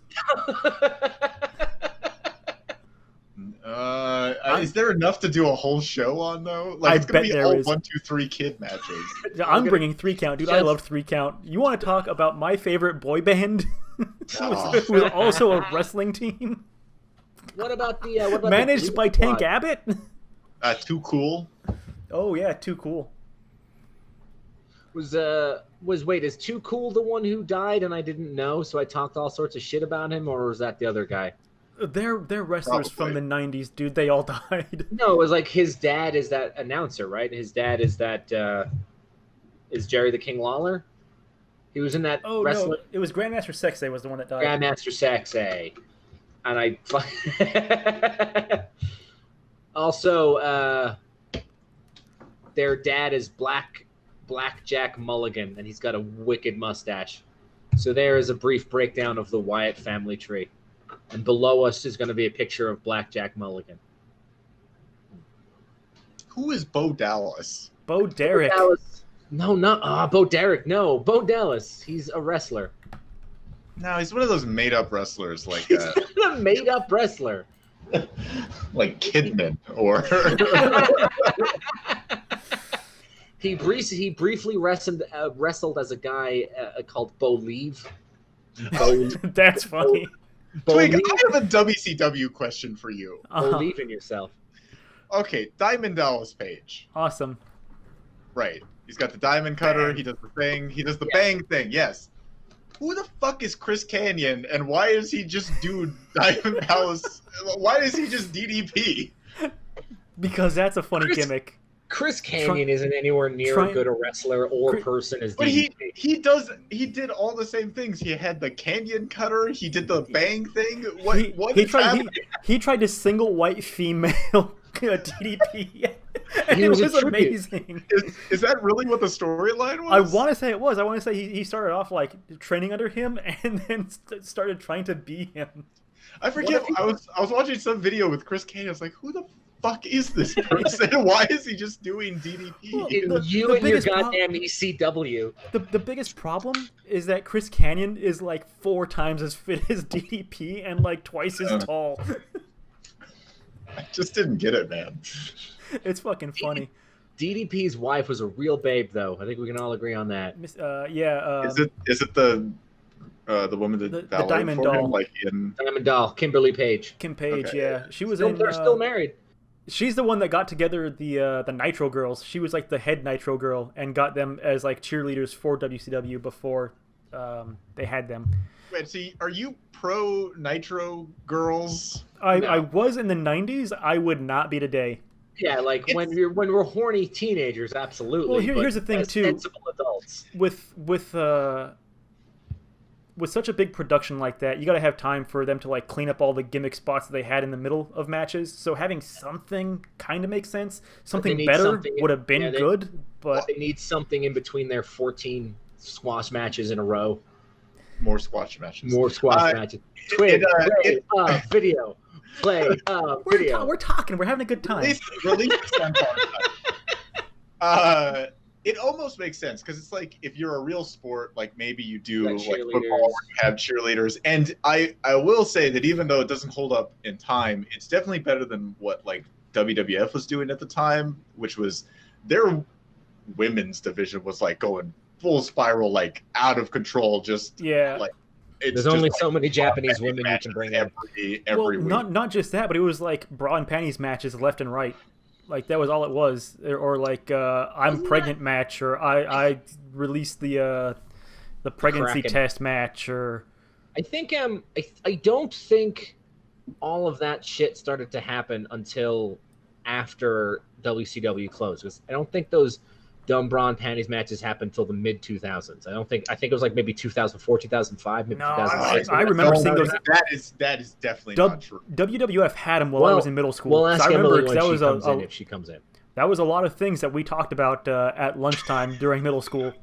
Is there enough to do a whole show on though? Like, it's gonna be all 1, 2, 3 kid matches. I'm bringing 3 count, dude. I love 3 count. You want to talk about my favorite boy band? Who was also a wrestling team. What about the managed by Tank Abbott? Too Cool. Oh yeah, Too Cool. Is Too Cool the one who died and I didn't know, so I talked all sorts of shit about him, or was that the other guy? They're wrestlers from the 90s, dude. They all died. No, it was like his dad is that announcer, right? His dad is that is Jerry the King Lawler. He was in that wrestling. No, it was Grandmaster Sexay was the one that died. Grandmaster Sexay. And I also their dad is Black Jack Mulligan, and he's got a wicked mustache. So there is a brief breakdown of the Wyatt family tree. And below us is going to be a picture of Black Jack Mulligan. Who is Bo Dallas? Bo Derek. Bo Dallas. No, not Bo Derek. No, Bo Dallas. He's a wrestler. No, he's one of those made-up wrestlers, like he's a made-up wrestler, like Kidman, or he briefly wrestled as a guy called Bo Leave. That's funny. Twig, I have a WCW question for you. Believe in yourself. Okay, Diamond Dallas Page. Awesome. Right. He's got the diamond cutter. He does the thing. He does the bang thing. Yes. Who the fuck is Chris Canyon, and why is he just Diamond Dallas? Why is he just DDP? Because that's a funny gimmick. Chris Canyon isn't anywhere near as good a wrestler or person as DDP. But he did all the same things. He had the Canyon cutter. He did the bang thing. He tried to single white female DDP. And it was amazing. Is that really what the storyline was? I want to say it was. I want to say he started off like training under him and then started trying to be him. I forget. I was watching some video with Chris Canyon. I was like, who the fuck is this person? Why is he just doing DDP? Well, you and your goddamn ECW. The biggest problem is that Chris Canyon is like 4 times as fit as DDP and like twice as tall. I just didn't get it, man. It's fucking funny. DDP's wife was a real babe, though. I think we can all agree on that. Yeah. Is it the woman that the Diamond Doll? Him, like Diamond Doll, Kimberly Page. Kim Page, okay. yeah. She was They're still married. She's the one that got together the Nitro Girls. She was like the head Nitro Girl and got them as like cheerleaders for WCW before they had them. Wait, see, are you pro Nitro Girls? I was in the 90s. I would not be today. Yeah, like when we're horny teenagers, absolutely. Well, here's the thing too. Sensible adults. With such a big production like that, you got to have time for them to like clean up all the gimmick spots that they had in the middle of matches. So having something kind of makes sense. Something better would have been good, but they need something in between their 14 squash matches in a row. More squash matches. Matches. Twig, video. Play video. We're talking. We're having a good time. Release it almost makes sense because it's like if you're a real sport, like maybe you do like football where you have cheerleaders. And I will say that even though it doesn't hold up in time, it's definitely better than what like WWF was doing at the time, which was their women's division was like going full spiral, like out of control. Just like. There's only so many Japanese women you can bring in. Every week. Not just that, but it was like bra and panties matches left and right. Like that was all it was, or like I'm pregnant match, or I released the pregnancy test match, or I think I don't think all of that shit started to happen until after WCW closed. Because I don't think those dumb bra and panties matches happened until the mid 2000s. I think it was like maybe 2004, 2005, maybe 2006. I remember seeing those. That is definitely not true. WWF had them while I was in middle school. We'll ask I remember Emily when if she comes in. That was a lot of things that we talked about at lunchtime during middle school.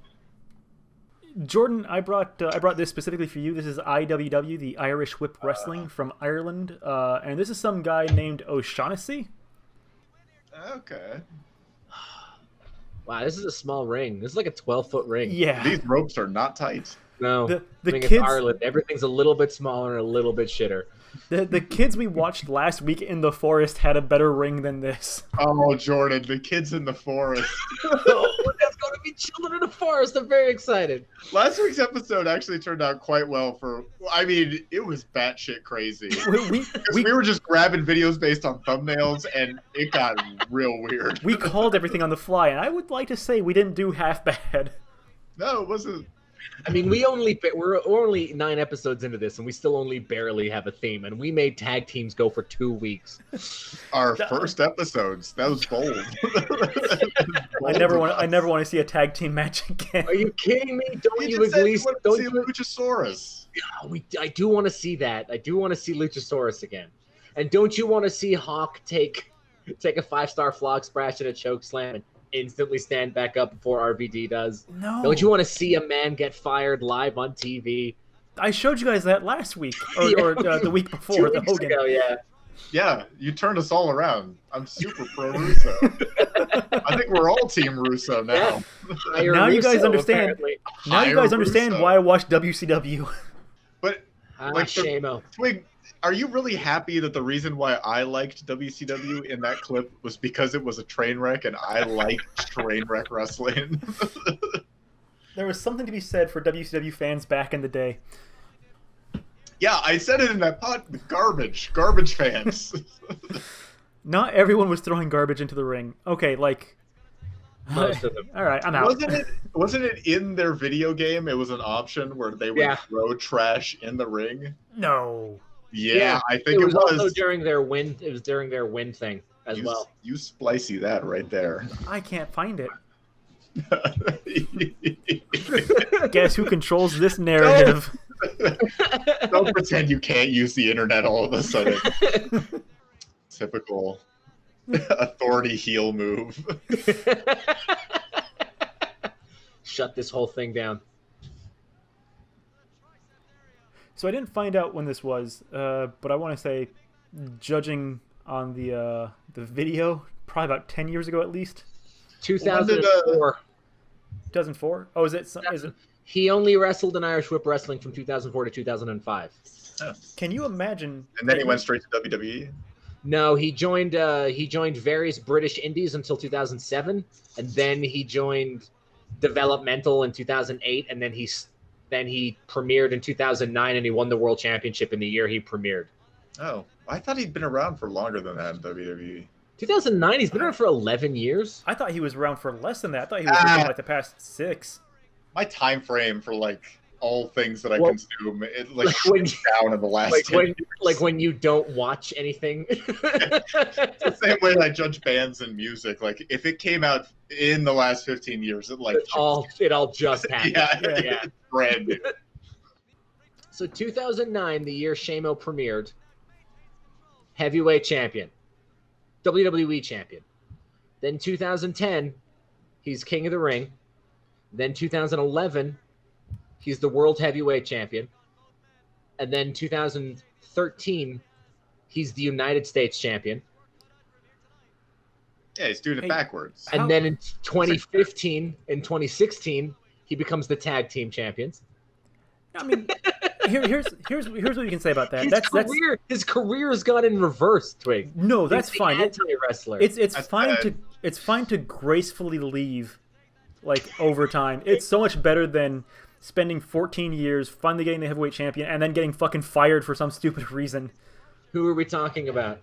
Jordan, I brought this specifically for you. This is IWW, the Irish Whip Wrestling from Ireland, and this is some guy named O'Shaughnessy. Okay. Wow, this is a small ring. This is like a 12-foot ring. Yeah. These ropes are not tight. No. The kids, it's Ireland. Everything's a little bit smaller and a little bit shitter. The kids we watched last week in the forest had a better ring than this. Oh, Jordan, the kids in the forest. There's going to be children in the forest. I'm very excited. Last week's episode actually turned out quite well it was batshit crazy. We were just grabbing videos based on thumbnails, and it got real weird. We called everything on the fly, and I would like to say we didn't do half bad. No, it wasn't. I mean, we're only 9 episodes into this, and we still only barely have a theme. And we made tag teams go for 2 weeks. Our first episodes. That was bold. I never want to see a tag team match again. Are you kidding me? Don't you at least don't see Luchasaurus? I do want to see that. I do want to see Luchasaurus again. And don't you want to see Hawk take a 5-star flog splash and a choke slam and instantly stand back up before RVD does? No. Don't you want to see a man get fired live on TV? I showed you guys that last week, or the week before. 2 weeks ago, yeah. Yeah, you turned us all around. I'm super pro Russo. I think we're all Team Russo now. Yeah. Now you guys Russo, understand. Apparently. Now you guys understand why I watch WCW. But shame-o. Twig, are you really happy that the reason why I liked WCW in that clip was because it was a train wreck and I like train wreck wrestling? There was something to be said for WCW fans back in the day. Yeah, I said it in that pod. Garbage fans. Not everyone was throwing garbage into the ring. Okay, like Most of them. All right, I'm out. Wasn't it in their video game? It was an option where they would throw trash in the ring. No. Yeah, I think it was also during their win. It was during their win thing as well. You splicey that right there. I can't find it. Guess who controls this narrative? Don't pretend you can't use the internet all of a sudden. Typical authority heel move. Shut this whole thing down. So I didn't find out when this was, but I want to say, judging on the video, probably about 10 years ago at least. 2004. 2004? Oh, is it? He only wrestled in Irish Whip Wrestling from 2004 to 2005. Can you imagine? And then he went straight to WWE? No, he joined various British indies until 2007, and then he joined Developmental in 2008, and then he premiered in 2009, and he won the World Championship in the year he premiered. Oh, I thought he'd been around for longer than that in WWE. 2009, he's been around for 11 years. I thought he was around for less than that. I thought he was around like the past 6. My time frame for like all things that I consume, it like down in the last when you don't watch anything. It's the same way that I judge bands and music. Like if it came out in the last 15 years, it all just happened. Yeah. It's brand new. So 2009, the year Shamo premiered, heavyweight champion, WWE champion. Then 2010, he's King of the Ring. Then 2011, he's the World Heavyweight Champion. And then 2013, he's the United States Champion. Yeah, he's doing it backwards. And then in 2015 and 2016, he becomes the Tag Team Champions. I mean, here's what you can say about that. His career has gone in reverse, Twig. No, that's fine. Anti-wrestler. It's fine to gracefully leave, like, over time. It's so much better than spending 14 years finally getting the heavyweight champion and then getting fucking fired for some stupid reason. Who are we talking about?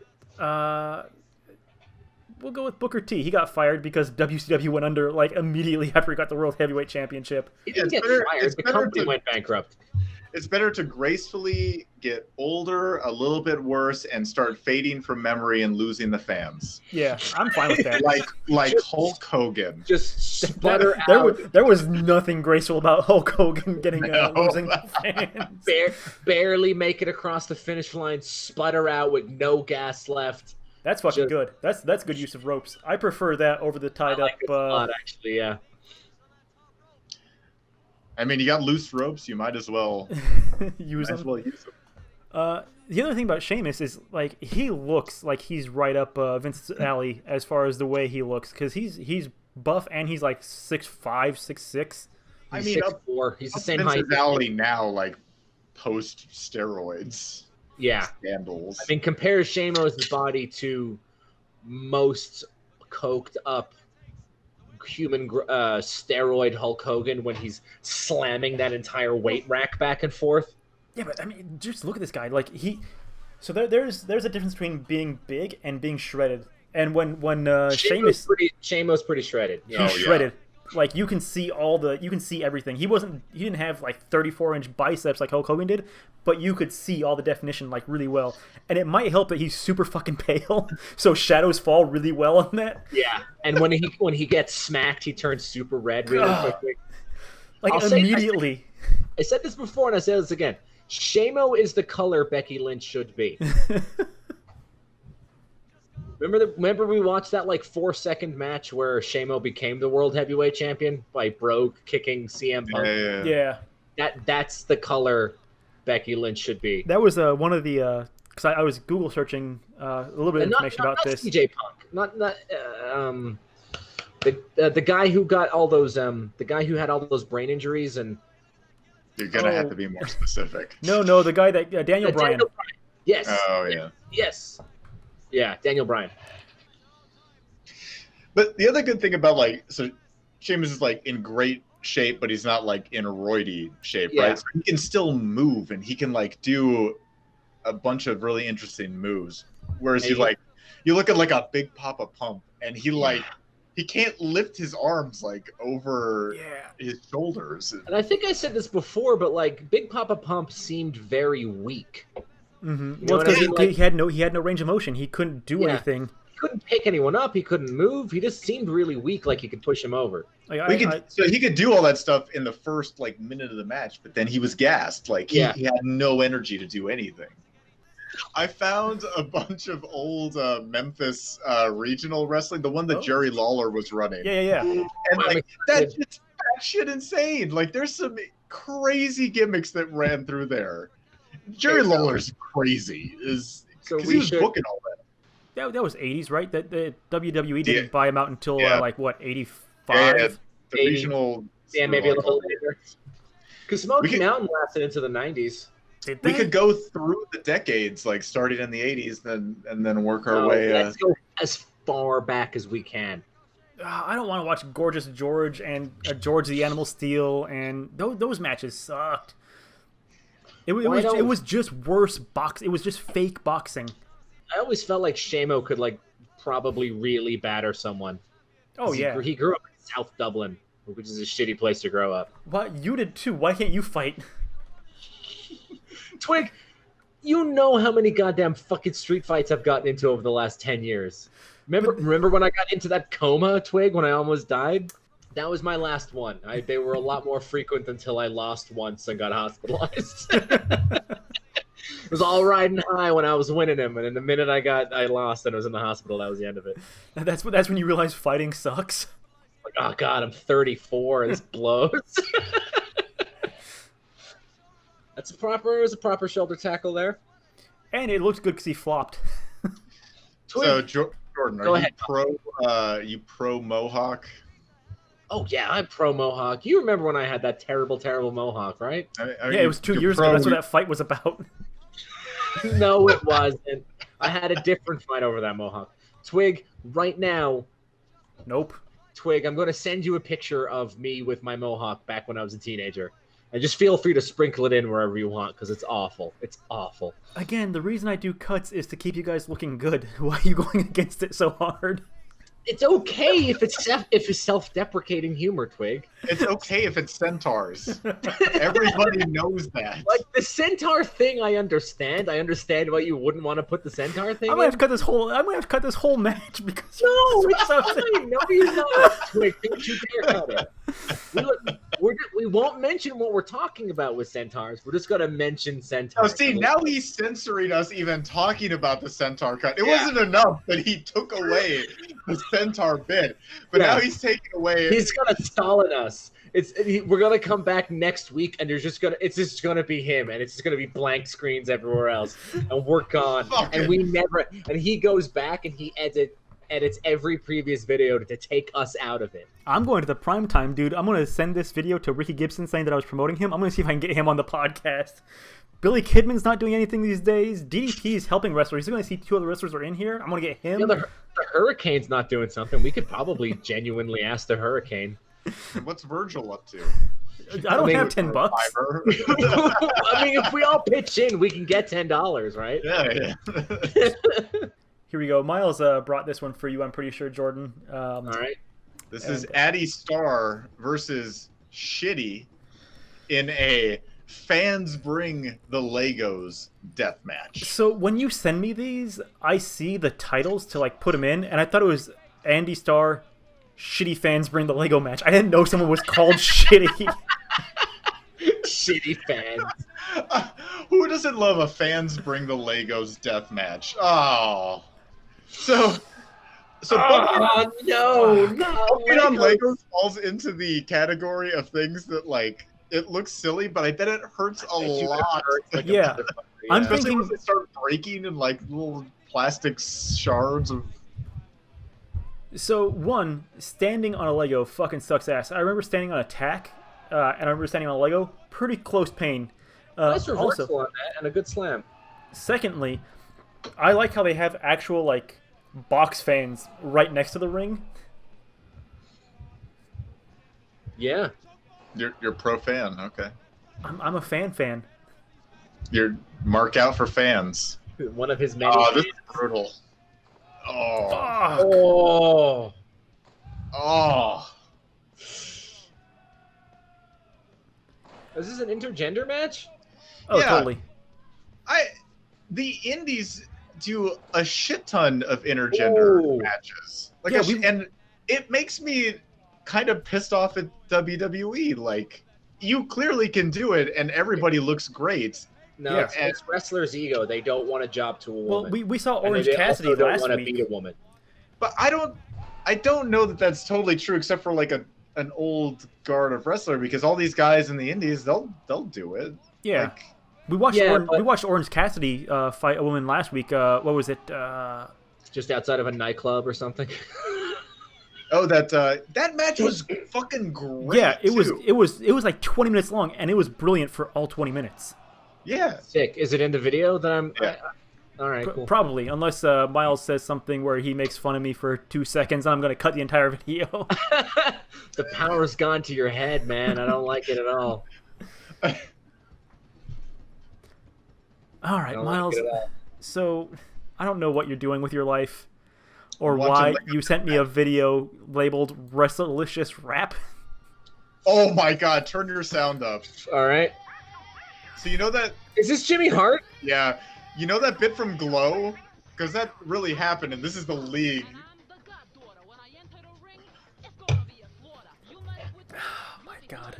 We'll go with Booker T. He got fired because WCW went under like immediately after he got the World Heavyweight Championship. He didn't get fired. The company went bankrupt. It's better to gracefully get older, a little bit worse, and start fading from memory and losing the fans. Yeah, I'm fine with that. like Hulk Hogan. Just sputter out. There was nothing graceful about Hulk Hogan getting losing the fans. Barely make it across the finish line, sputter out with no gas left. That's fucking good. That's good use of ropes. I prefer that over the tied up. A lot, actually, yeah. I mean, you got loose ropes. You might as well use them. The other thing about Sheamus is like he looks like he's right up Vince's alley as far as the way he looks because he's buff and he's like 6'5", 6'6". I mean, 6'4". He's the same height. Vince's alley now, like post steroids. Yeah. Scandals. I mean, compare Sheamus' body to most coked up human steroid Hulk Hogan when he's slamming that entire weight rack back and forth. Yeah, but I mean, just look at this guy. Like so there's a difference between being big and being shredded. And when Sheamus pretty shredded. Yeah. He's shredded. Like you can see everything. He didn't have like 34-inch biceps like Hulk Hogan did, but you could see all the definition like really well. And it might help that he's super fucking pale, so shadows fall really well on that. Yeah, and when he gets smacked, he turns super red really quickly. Like immediately. I said this before, and I say this again. Shamo is the color Becky Lynch should be. Remember we watched that like 4-second match where Shamo became the World Heavyweight Champion by Brogue kicking CM Punk? Yeah. That's the color Becky Lynch should be. That was one of the because I was Google searching a little bit of information about this. CJ Punk, not the guy who got all those the guy who had all those brain injuries and. You're gonna have to be more specific. No, the guy that Daniel Bryan. Daniel Bryan. Yes. Oh yeah. Yes. Yeah, Daniel Bryan. But the other good thing about Sheamus is like in great shape, but he's not like in a roidy shape, right? So he can still move and he can like do a bunch of really interesting moves. Whereas you look at like a Big Papa Pump and he like he can't lift his arms like over Yeah. his shoulders. And I think I said this before, but like Big Papa Pump seemed very weak. Mm-hmm. You know Well, what I because mean? Like, he had no range of motion. He couldn't do Yeah. anything. he couldn't pick anyone up. He couldn't move. He just seemed really weak, like you could push him over. Like, So he could do all that stuff in the first like minute of the match, but then he was gassed. Like he had no energy to do anything. I found a bunch of old Memphis regional wrestling, the one that Jerry Lawler was running. Yeah. And like that's just shit insane. Like there's some crazy gimmicks that ran through there. Jerry Lawler's crazy. So he was booking all that. That was 80s, right? That the WWE didn't buy him out until like what, 85? Yeah, the regional. Yeah, maybe a little later. Because Smoky Mountain lasted into the 90s. We could go through the decades, like starting in the 80s, and then work our way. Let's go as far back as we can. I don't want to watch Gorgeous George and George the Animal Steel, and those matches sucked. It was just worse box. It was just fake boxing. I always felt like Shamo could like probably really batter someone. Oh yeah, he grew up in South Dublin, which is a shitty place to grow up. What, you did too? Why can't you fight? Twig, you know how many goddamn fucking street fights I've gotten into over the last 10 years. Remember when I got into that coma, Twig, when I almost died? That was my last one. They were a lot more frequent until I lost once and got hospitalized. It was all riding high when I was winning him, and in the minute I lost and I was in the hospital, that was the end of it. That's when you realize fighting sucks. Like, oh god, I'm 34 and this blows. It was a proper shoulder tackle there. And it looked good because he flopped. So Jordan, you pro Mohawk? Oh yeah, I'm pro Mohawk. You remember when I had that terrible Mohawk, right? It was 2 years ago. That's what that fight was about. No, it wasn't. I had a different fight over that Mohawk. Twig, right now. Nope. Twig, I'm going to send you a picture of me with my Mohawk back when I was a teenager. And just feel free to sprinkle it in wherever you want, because it's awful. It's awful. Again, the reason I do cuts is to keep you guys looking good. Why are you going against it so hard? It's okay if it's self-deprecating humor, Twig. It's okay if it's centaurs. Everybody knows that. Like the centaur thing, I understand. I understand why you wouldn't want to put the centaur thing. I might have to cut this whole match because no, it's fine. No, you're not. Twig, don't you dare cut it. We won't mention what we're talking about with centaurs. We're just gonna mention centaurs. Oh, see, now he's censoring us even talking about the centaur cut. It wasn't enough that he took away the centaur bit, but now he's taking away. He's gonna Stalin us. We're gonna come back next week, and it's just gonna be him, and it's just gonna be blank screens everywhere else, and we're gone. And he goes back and he edits every previous video to take us out of it. I'm going to the prime time, dude. I'm going to send this video to Ricky Gibson saying that I was promoting him. I'm going to see if I can get him on the podcast. Billy Kidman's not doing anything these days. DDP is helping wrestlers. He's going to see 2 other wrestlers are in here. I'm going to get him. Yeah, the Hurricane's not doing something. We could probably genuinely ask the Hurricane. What's Virgil up to? I don't have $10. I mean, if we all pitch in, we can get $10, right? Yeah. Here we go. Miles brought this one for you, I'm pretty sure, Jordan. All right. This is Addy Starr versus Shitty in a fans bring the Legos death match. So when you send me these, I see the titles to like put them in, and I thought it was Andy Starr, Shitty fans bring the Lego match. I didn't know someone was called Shitty. Shitty fans. Who doesn't love a fans bring the Legos death match? Oh. So no. On Legos falls into the category of things that like it looks silly, but I bet it hurts a lot. Yeah, I'm thinking once they start breaking in like little plastic shards of. So one, standing on a Lego fucking sucks ass. I remember standing on a tack, and I remember standing on a Lego, pretty close pain. Nice reversal on that and a good slam. Secondly, I like how they have actual like box fans right next to the ring. Yeah. You're pro fan, okay. I'm a fan. You're mark out for fans. One of his many. Oh, this is brutal. Oh. Fuck. Oh. Oh, Is this an intergender match? Oh, Yeah. totally. the indies do a shit ton of intergender Ooh. matches. Like, Yeah, and it makes me kind of pissed off at WWE. Like, you clearly can do it, and everybody looks great. No, Yeah. it's wrestlers' ego. They don't want a job to a Well, woman. we saw And Orange they Cassidy also don't last want to week. beat a woman. But I don't know that that's totally true, except for like an old guard of wrestler, because all these guys in the indies, they'll do it. Yeah. Like, We watched Yeah, we watched Orange Cassidy fight a woman last week. What was it? Just outside of a nightclub or something. oh, that match was fucking great. Yeah, it too. was like 20 minutes long, and it was brilliant for all 20 minutes. Yeah. Sick. Is it in the video that I'm? Yeah. All right. Cool. Probably, unless Miles says something where he makes fun of me for 2 seconds, I'm gonna cut the entire video. The power's gone to your head, man. I don't like it at all. All I right, don't Miles. like it at all. So, I don't know what you're doing with your life, or Watching why like you sent me a video labeled "Wrestlelicious Rap." Oh my god, turn your sound up. All right. So you know that Is this Jimmy Hart? yeah, you know that bit from Glow? Because that really happened, and this is the league. Oh my god.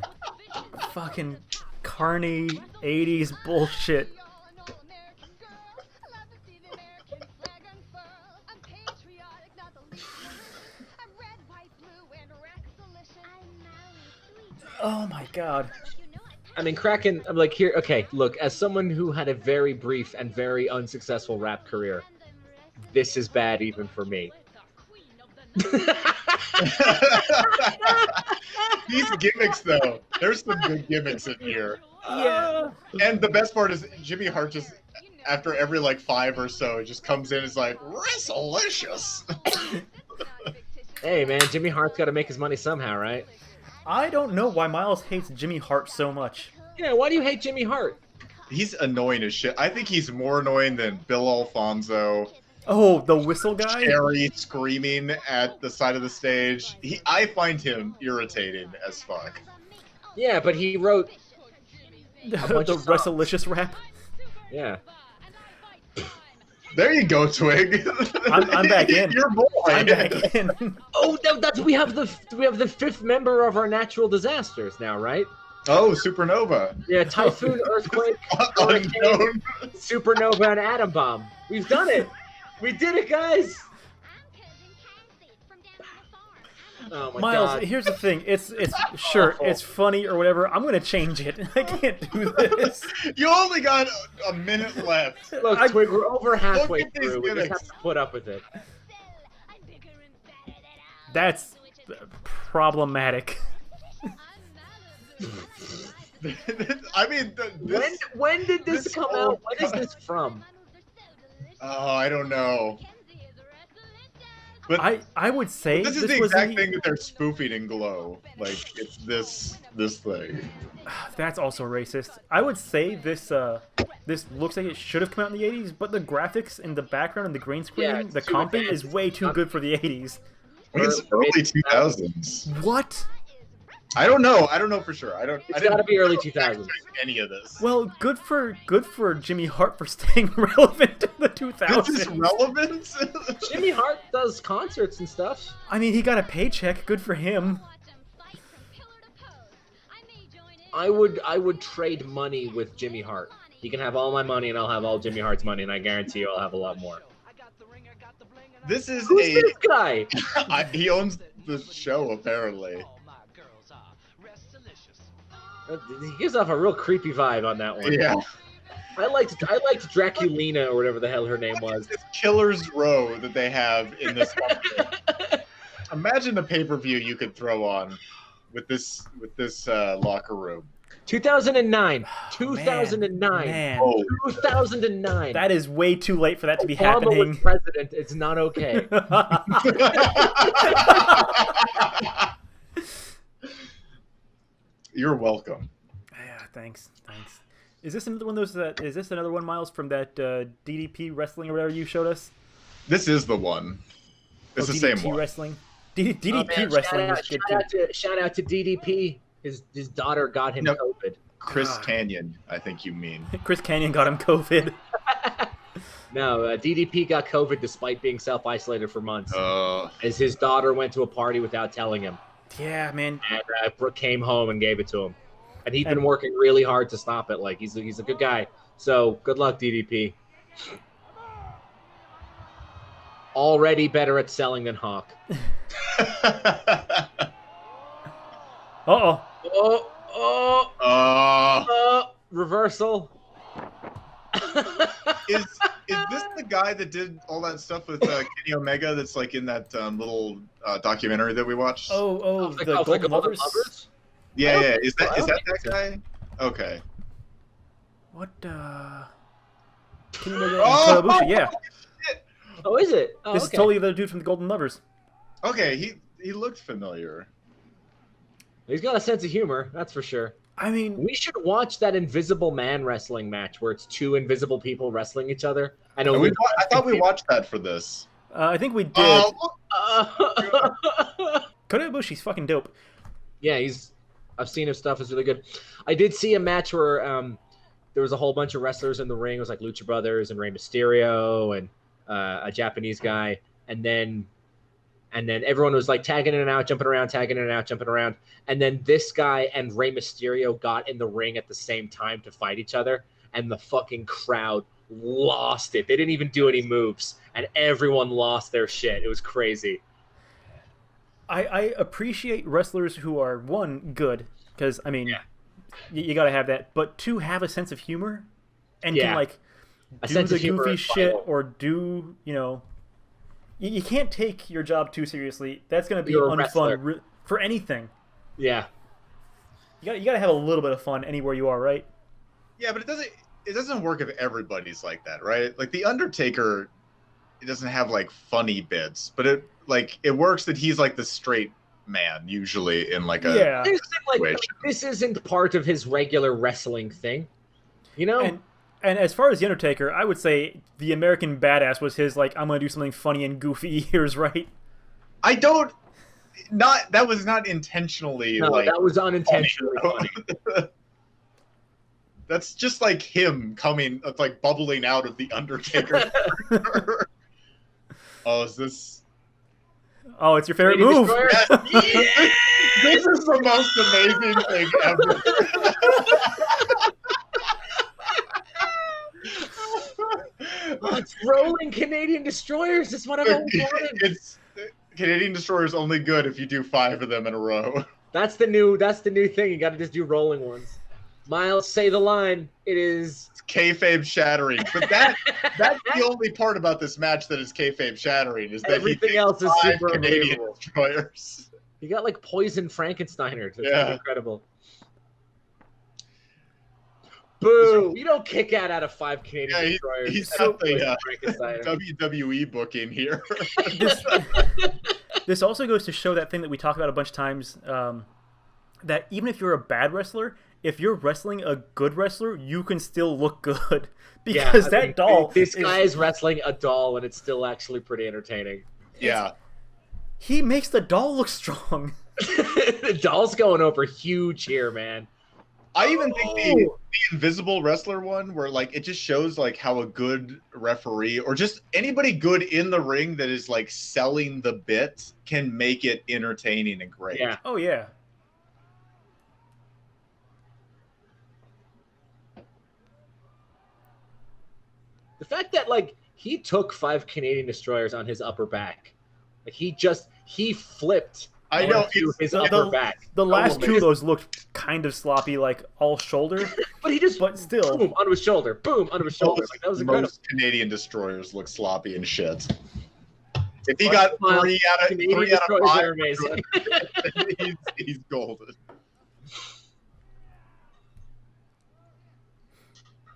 Fucking carny 80s bullshit. Oh my god. I mean, Kraken. I'm like here. Okay, look. As someone who had a very brief and very unsuccessful rap career, this is bad even for me. These gimmicks, though, there's some good gimmicks in here. Yeah. And the best part is Jimmy Hart just, after every like 5 or so, just comes in and is like, Wrestlelicious. Hey, man, Jimmy Hart's got to make his money somehow, right? I don't know why Miles hates Jimmy Hart so much. Yeah. Why do you hate Jimmy Hart? He's annoying as shit. I think he's more annoying than Bill Alfonso. Oh, the whistle guy? Sherry screaming at the side of the stage. I find him irritating as fuck. Yeah, but he wrote. The bunch of songs. Wrestlelicious Rap? Yeah. There you go, Twig. I'm back in. Your boy. I'm back in. Oh, that's we have the 5th member of our natural disasters now, right? Oh, Supernova. Yeah, typhoon, earthquake, hurricane, Unknown. supernova, and atom bomb. We've done it. We did it, guys. Oh my Miles, god. here's the thing. It's sure, awful. it's funny or whatever. I'm going to change it. I can't do this. You only got a minute left. Look, I- Twig, we're over halfway Look at these through. We just gimmicks. have to put up with it. That's problematic. I mean, this. When did this this come whole out? When is this from? Oh, I don't know. But I would say this is the was exact thing that they're spoofing in Glow. Like, it's this thing. That's also racist. I would say this looks like it should have come out in the 80s, but the graphics in the background and the green screen, Yeah, the it's too comping advanced. is way too good for the 80s. I think it's early 2000s. What? I don't know. I don't know for sure. I It's gotta be early 2000s. Any of this. Well, good for Jimmy Hart for staying relevant in the 2000s. This is relevant. Jimmy Hart does concerts and stuff. I mean, he got a paycheck. Good for him. I would trade money with Jimmy Hart. He can have all my money, and I'll have all Jimmy Hart's money, and I guarantee you, I'll have a lot more. This is Who's this guy? he owns the show apparently. He gives off a real creepy vibe on that one. Yeah. I liked Draculina or whatever the hell her name was. This killer's row that they have in this company. Imagine the pay-per-view you could throw on with this locker room. 2009. 2009. Man, Oh, 2009. that is way too late for that to be Obama happening. was president. It's not okay. you're welcome. Yeah, thanks. Is this another one of those? Is this another one, Miles, from that DDP wrestling or whatever you showed us? This is the one. It's the same DDT one. wrestling. DDP man, wrestling is good too. shout out to DDP. His daughter got him No. COVID. Chris God. Canyon, I think you mean. Chris Canyon got him COVID. No, DDP got COVID despite being self-isolated for months. Uh, As his daughter went to a party without telling him. Yeah, man. And Brooke came home and gave it to him. And he's been working really hard to stop it. Like, he's a good guy. So, good luck, DDP. Already better at selling than Hawk. Uh-oh. Reversal. Is this the guy that did all that stuff with Kenny Omega that's like in that little documentary that we watched? The Golden Lovers? Yeah. Is that guy? Okay. What, Kenny Omega and Kota Ibushi, yeah. Oh, is it? Oh, This is totally the dude from the Golden Lovers. Okay, he looked familiar. He's got a sense of humor, that's for sure. I mean, We should watch that Invisible Man wrestling match where it's two invisible people wrestling each other. I know. I thought we watched that for this. I think we did. Oh, Kota Ibushi's fucking dope. Yeah, I've seen his stuff. It's really good. I did see a match where there was a whole bunch of wrestlers in the ring. It was like Lucha Brothers and Rey Mysterio and a Japanese guy, and then everyone was like tagging in and out, jumping around, tagging in and out, jumping around. And then this guy and Rey Mysterio got in the ring at the same time to fight each other, and the fucking crowd lost it. They didn't even do any moves, and everyone lost their shit. It was crazy. I appreciate wrestlers who are, one, good, because, I mean, you got to have that, but two, have a sense of humor and can, like, do the goofy shit or do, you know... You can't take your job too seriously. That's going to be unfun for anything. Yeah. You got to have a little bit of fun anywhere you are, right? Yeah, but it doesn't work if everybody's like that, right? Like the Undertaker, it doesn't have like funny bits, but it works that he's like the straight man usually in like a like this isn't part of his regular wrestling thing, you know. And as far as The Undertaker, I would say the American Badass was his, like, I'm going to do something funny and goofy years, right? That was not intentionally, no, like... that was unintentionally funny. That's just like him coming, like, bubbling out of The Undertaker. Oh, is this... Oh, it's your favorite move! Yes. This is the most amazing thing ever. Oh, it's rolling Canadian destroyers. That's what I've always wanted. Canadian destroyers only good if you do 5 of them in a row. That's the new thing. You got to just do rolling ones. Miles, say the line. It's kayfabe shattering. But that's the only part about this match that is kayfabe shattering is that everything else is super Canadian destroyers. You got like Poison Frankensteiner. That's incredible. Boo! You don't kick out of 5 Canadian destroyers. He's got the WWE booking here. This also goes to show that thing that we talk about a bunch of times, that even if you're a bad wrestler, if you're wrestling a good wrestler, you can still look good. Because this guy is wrestling a doll, and it's still actually pretty entertaining. Yeah. He makes the doll look strong. The doll's going over huge here, man. I even think the invisible wrestler one, where like it just shows like how a good referee or just anybody good in the ring that is like selling the bit can make it entertaining and great. Yeah. Oh yeah. The fact that like he took 5 Canadian destroyers on his upper back, like he flipped. I know his upper back. The last 2 of those looked kind of sloppy, like all shoulder. But still, boom onto his shoulder, boom onto his shoulder. Like that was incredible. Most Canadian destroyers look sloppy and shit. If he got 3 out of 5, are amazing. he's golden.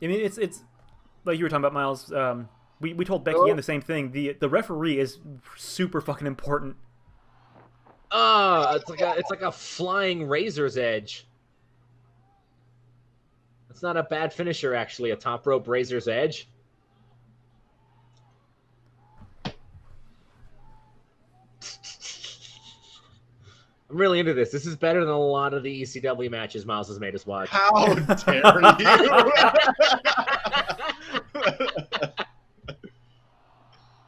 I mean, it's like you were talking about, Miles. We told Becky Ann the same thing. The referee is super fucking important. It's like a flying razor's edge. It's not a bad finisher, actually. A top rope razor's edge. I'm really into this. This is better than a lot of the ECW matches Miles has made us watch. How dare you?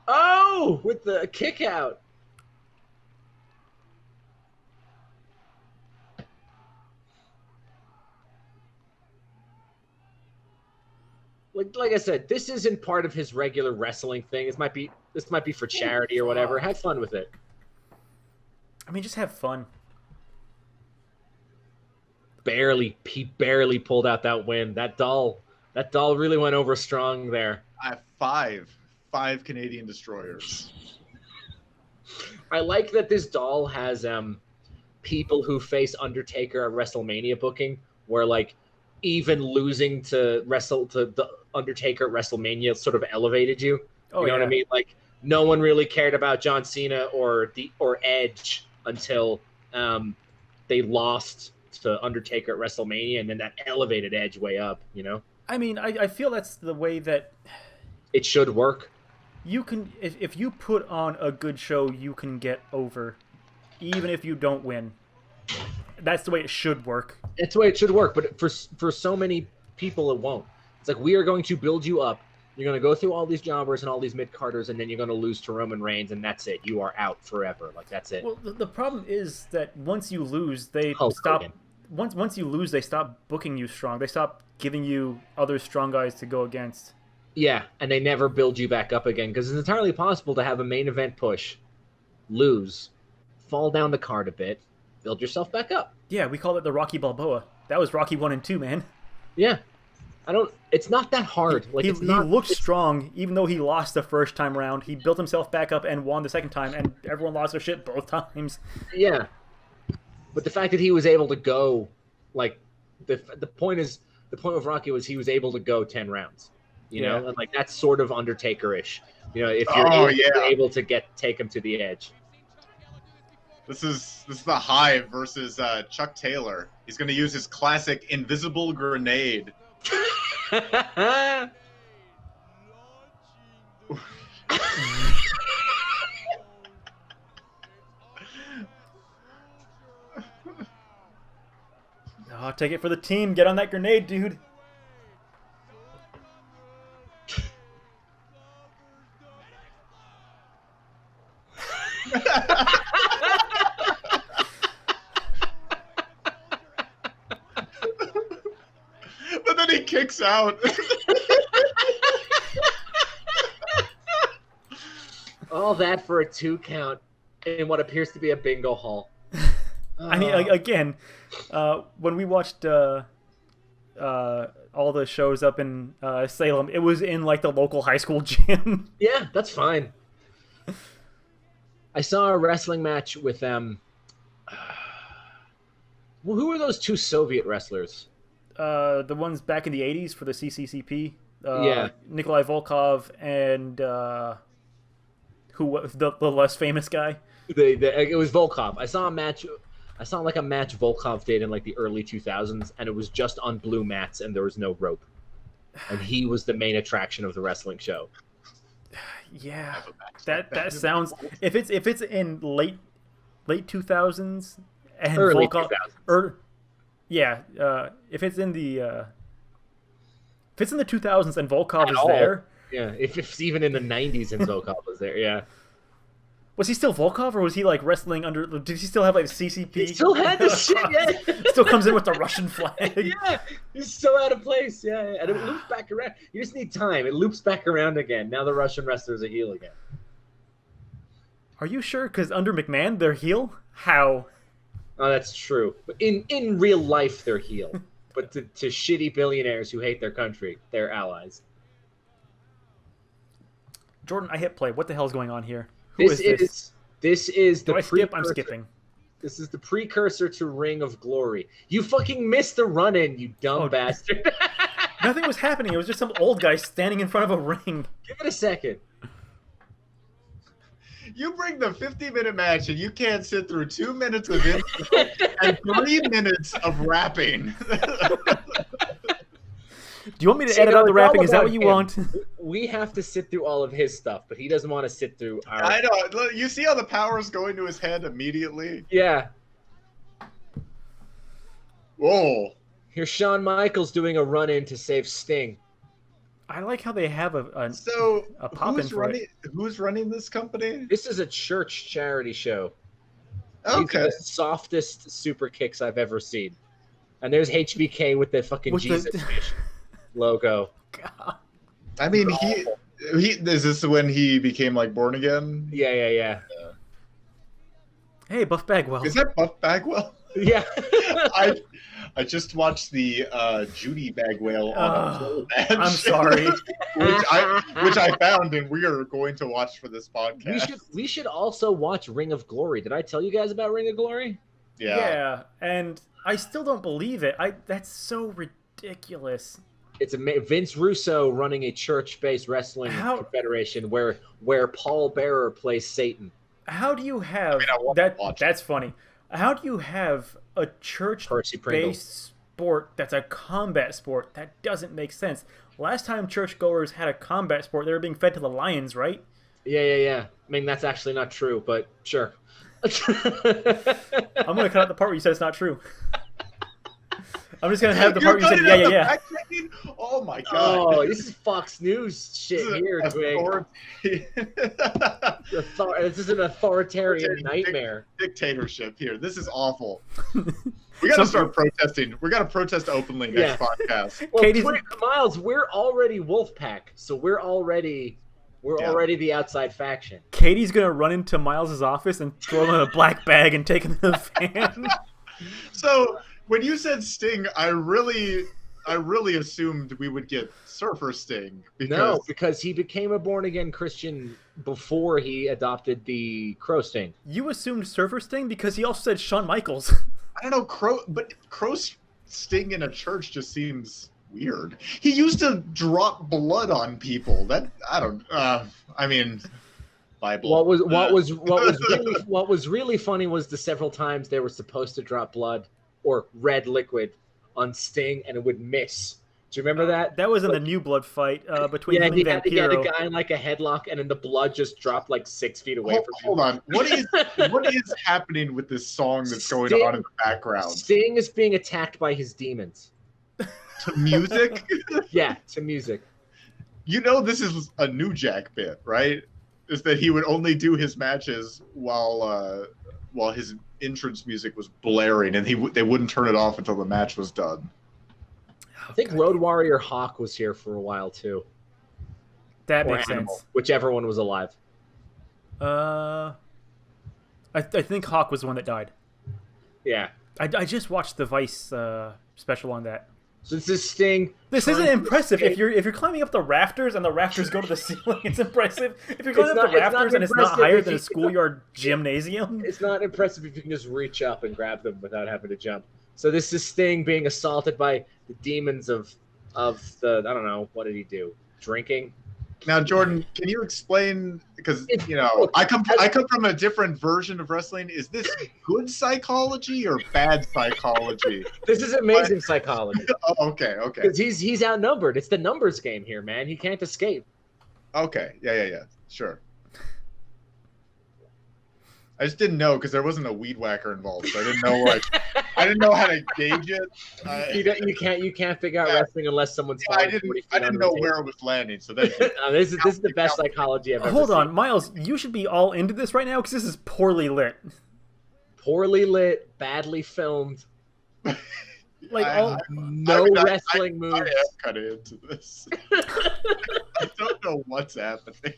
Oh, with the kick out. Like I said, this isn't part of his regular wrestling thing. This might be for charity or whatever. Have fun with it. I mean, just have fun. He barely pulled out that win. That doll really went over strong there. I have five Canadian destroyers. I like that this doll has people who face Undertaker at WrestleMania booking, where like even losing to the Undertaker at WrestleMania sort of elevated you. Oh, you know what I mean? Like no one really cared about John Cena or Edge until they lost to Undertaker at WrestleMania, and then that elevated Edge way up. You know? I mean, I feel that's the way that it should work. You can, if you put on a good show, you can get over, even if you don't win. That's the way it should work. That's the way it should work, but for so many people, it won't. It's like, we are going to build you up. You're going to go through all these jobbers and all these mid-carders, and then you're going to lose to Roman Reigns, and that's it. You are out forever. Like, that's it. Well, the problem is that once you lose, they Hulk stop. Hogan. Once you lose, they stop booking you strong. They stop giving you other strong guys to go against. Yeah, and they never build you back up again, because it's entirely possible to have a main event push, lose, fall down the card a bit, build yourself back up. Yeah, we call it the Rocky Balboa. That was Rocky 1 and 2, man. Yeah. It's not that hard. Like, he looked strong, even though he lost the first time around. He built himself back up and won the second time, and everyone lost their shit both times. Yeah. But the fact that he was able to go, like, the point of Rocky was he was able to go 10 rounds. You know, and like that's sort of Undertaker-ish. You know, if you're able to take him to the edge. This is the Hive versus Chuck Taylor. He's going to use his classic invisible grenade. Oh, take it for the team. Get on that grenade, dude. But then he kicks out. All that for a 2 count in what appears to be a bingo hall. I mean, again, when we watched all the shows up in Salem, it was in like the local high school gym. Yeah, that's fine. I saw a wrestling match with well, who were those 2 Soviet wrestlers? The ones back in the 80s for the CCCP. Yeah. Nikolai Volkov and the less famous guy. It was Volkov. I saw a match Volkov did in like the early 2000s, and it was just on blue mats and there was no rope. And he was the main attraction of the wrestling show. Yeah, that sounds. If it's in late 2000s and Early Volkov, 2000s. If it's in the 2000s and Volkov is there. Yeah, if it's even in the 90s and Volkov was there, yeah. Was he still Volkov, or was he like wrestling under? Did he still have like the CCP? He still had the shit, yeah. Still comes in with the Russian flag. Yeah, he's so out of place, yeah. And it loops back around. You just need time. It loops back around again. Now the Russian wrestler's a heel again. Are you sure? Because under McMahon, they're heel? How? Oh, that's true. But in real life, they're heel. But to shitty billionaires who hate their country, they're allies. Jordan, I hit play. What the hell's going on here? This is the Do I skip? I'm skipping. This is the precursor to Ring of Glory. You fucking missed the run-in, you dumb bastard. Nothing was happening. It was just some old guy standing in front of a ring. Give it a second. You bring the 50-minute match and you can't sit through 2 minutes of intro and 3 minutes of rapping. Do you want me to edit out the rapping? Is that what you want? We have to sit through all of his stuff, but he doesn't want to sit through our... I know. You see how the power's going to his head immediately? Yeah. Whoa. Here's Shawn Michaels doing a run-in to save Sting. I like how they have a So pop-in who's for it. running this company? This is a church charity show. These Okay. are the softest super kicks I've ever seen. And there's HBK with the fucking With Jesus the- fish logo. God. I mean, he is this when he became like born again? Yeah. Hey, Buff Bagwell. Is that Buff Bagwell? Yeah. I just watched the Judy Bagwell on a pole match. I'm sorry. which I found, and we are going to watch for this podcast. We should also watch Ring of Glory. Did I tell you guys about Ring of Glory? Yeah, and I still don't believe it. That's so ridiculous. It's Vince Russo running a church-based wrestling confederation where Paul Bearer plays Satan. How do you have I want to watch That's funny. How do you have a church-based sport that's a combat sport? That doesn't make sense. Last time churchgoers had a combat sport, they were being fed to the lions, right? Yeah. I mean, that's actually not true, but sure. I'm going to cut out the part where you said it's not true. I'm just going to have the part where you said, yeah. Oh, my God. Oh, this is Fox News shit here, Twig. This is an authoritarian nightmare. Dictatorship here. This is awful. We got to start protesting. We got to protest openly next podcast. Well, Miles, we're already Wolfpack, so we're already the outside faction. Katie's going to run into Miles' office and throw him in a black bag and take him to the fan. So when you said Sting, I really assumed we would get Surfer Sting. Because he became a born-again Christian before he adopted the Crow Sting. You assumed Surfer Sting because he also said Shawn Michaels. I don't know, Crow Sting in a church just seems weird. He used to drop blood on people. Bible. What was really funny was the several times they were supposed to drop blood or red liquid on Sting and it would miss. Do you remember that? That was in the New Blood fight between him and Vampiro. He had the guy in like a headlock and then the blood just dropped like 6 feet away from him. Hold on. What is happening with this song that's going on in the background? Sting is being attacked by his demons. To music? Yeah, to music. You know this is a New Jack bit, right? Is that he would only do his matches while his entrance music was blaring, and they wouldn't turn it off until the match was done. I think Road Warrior Hawk was here for a while too. That makes sense. Whichever one was alive. I think Hawk was the one that died. Yeah. I just watched the Vice special on that. So this is Sting. This isn't impressive. If you're climbing up the rafters and the rafters go to the ceiling, it's impressive. If you're climbing up the rafters and it's not higher than a schoolyard gymnasium, it's not impressive if you can just reach up and grab them without having to jump. So this is Sting being assaulted by the demons of the, I don't know, what did he do? Drinking? Now, Jordan, can you explain? Because I come from a different version of wrestling. Is this good psychology or bad psychology? This is amazing psychology. Oh, okay. Because he's outnumbered. It's the numbers game here, man. He can't escape. Okay. Yeah. Sure. I just didn't know because there wasn't a weed whacker involved, so I didn't know I didn't know how to gauge it. You can't figure out wrestling unless someone's. I didn't know where it was landing, so this is the best psychology I've ever seen. Hold on, Miles, you should be all into this right now because this is poorly lit. Poorly lit, badly filmed. Wrestling moves. I am kind of into this. I don't know what's happening.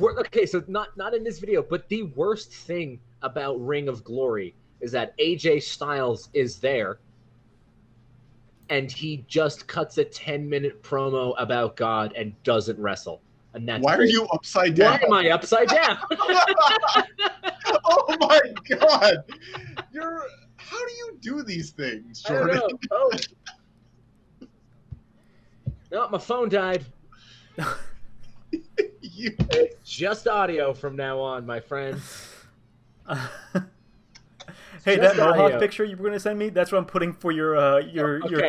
Okay, so not in this video, but the worst thing about Ring of Glory is that AJ Styles is there, and he just cuts a 10-minute promo about God and doesn't wrestle. And that's why are you upside down? Why am I upside down? Oh my God! How do you do these things, Jordan? I don't know. Oh. No, my phone died. It's just audio from now on, my friend. Hey, that Mohawk picture you were going to send me, that's what I'm putting for your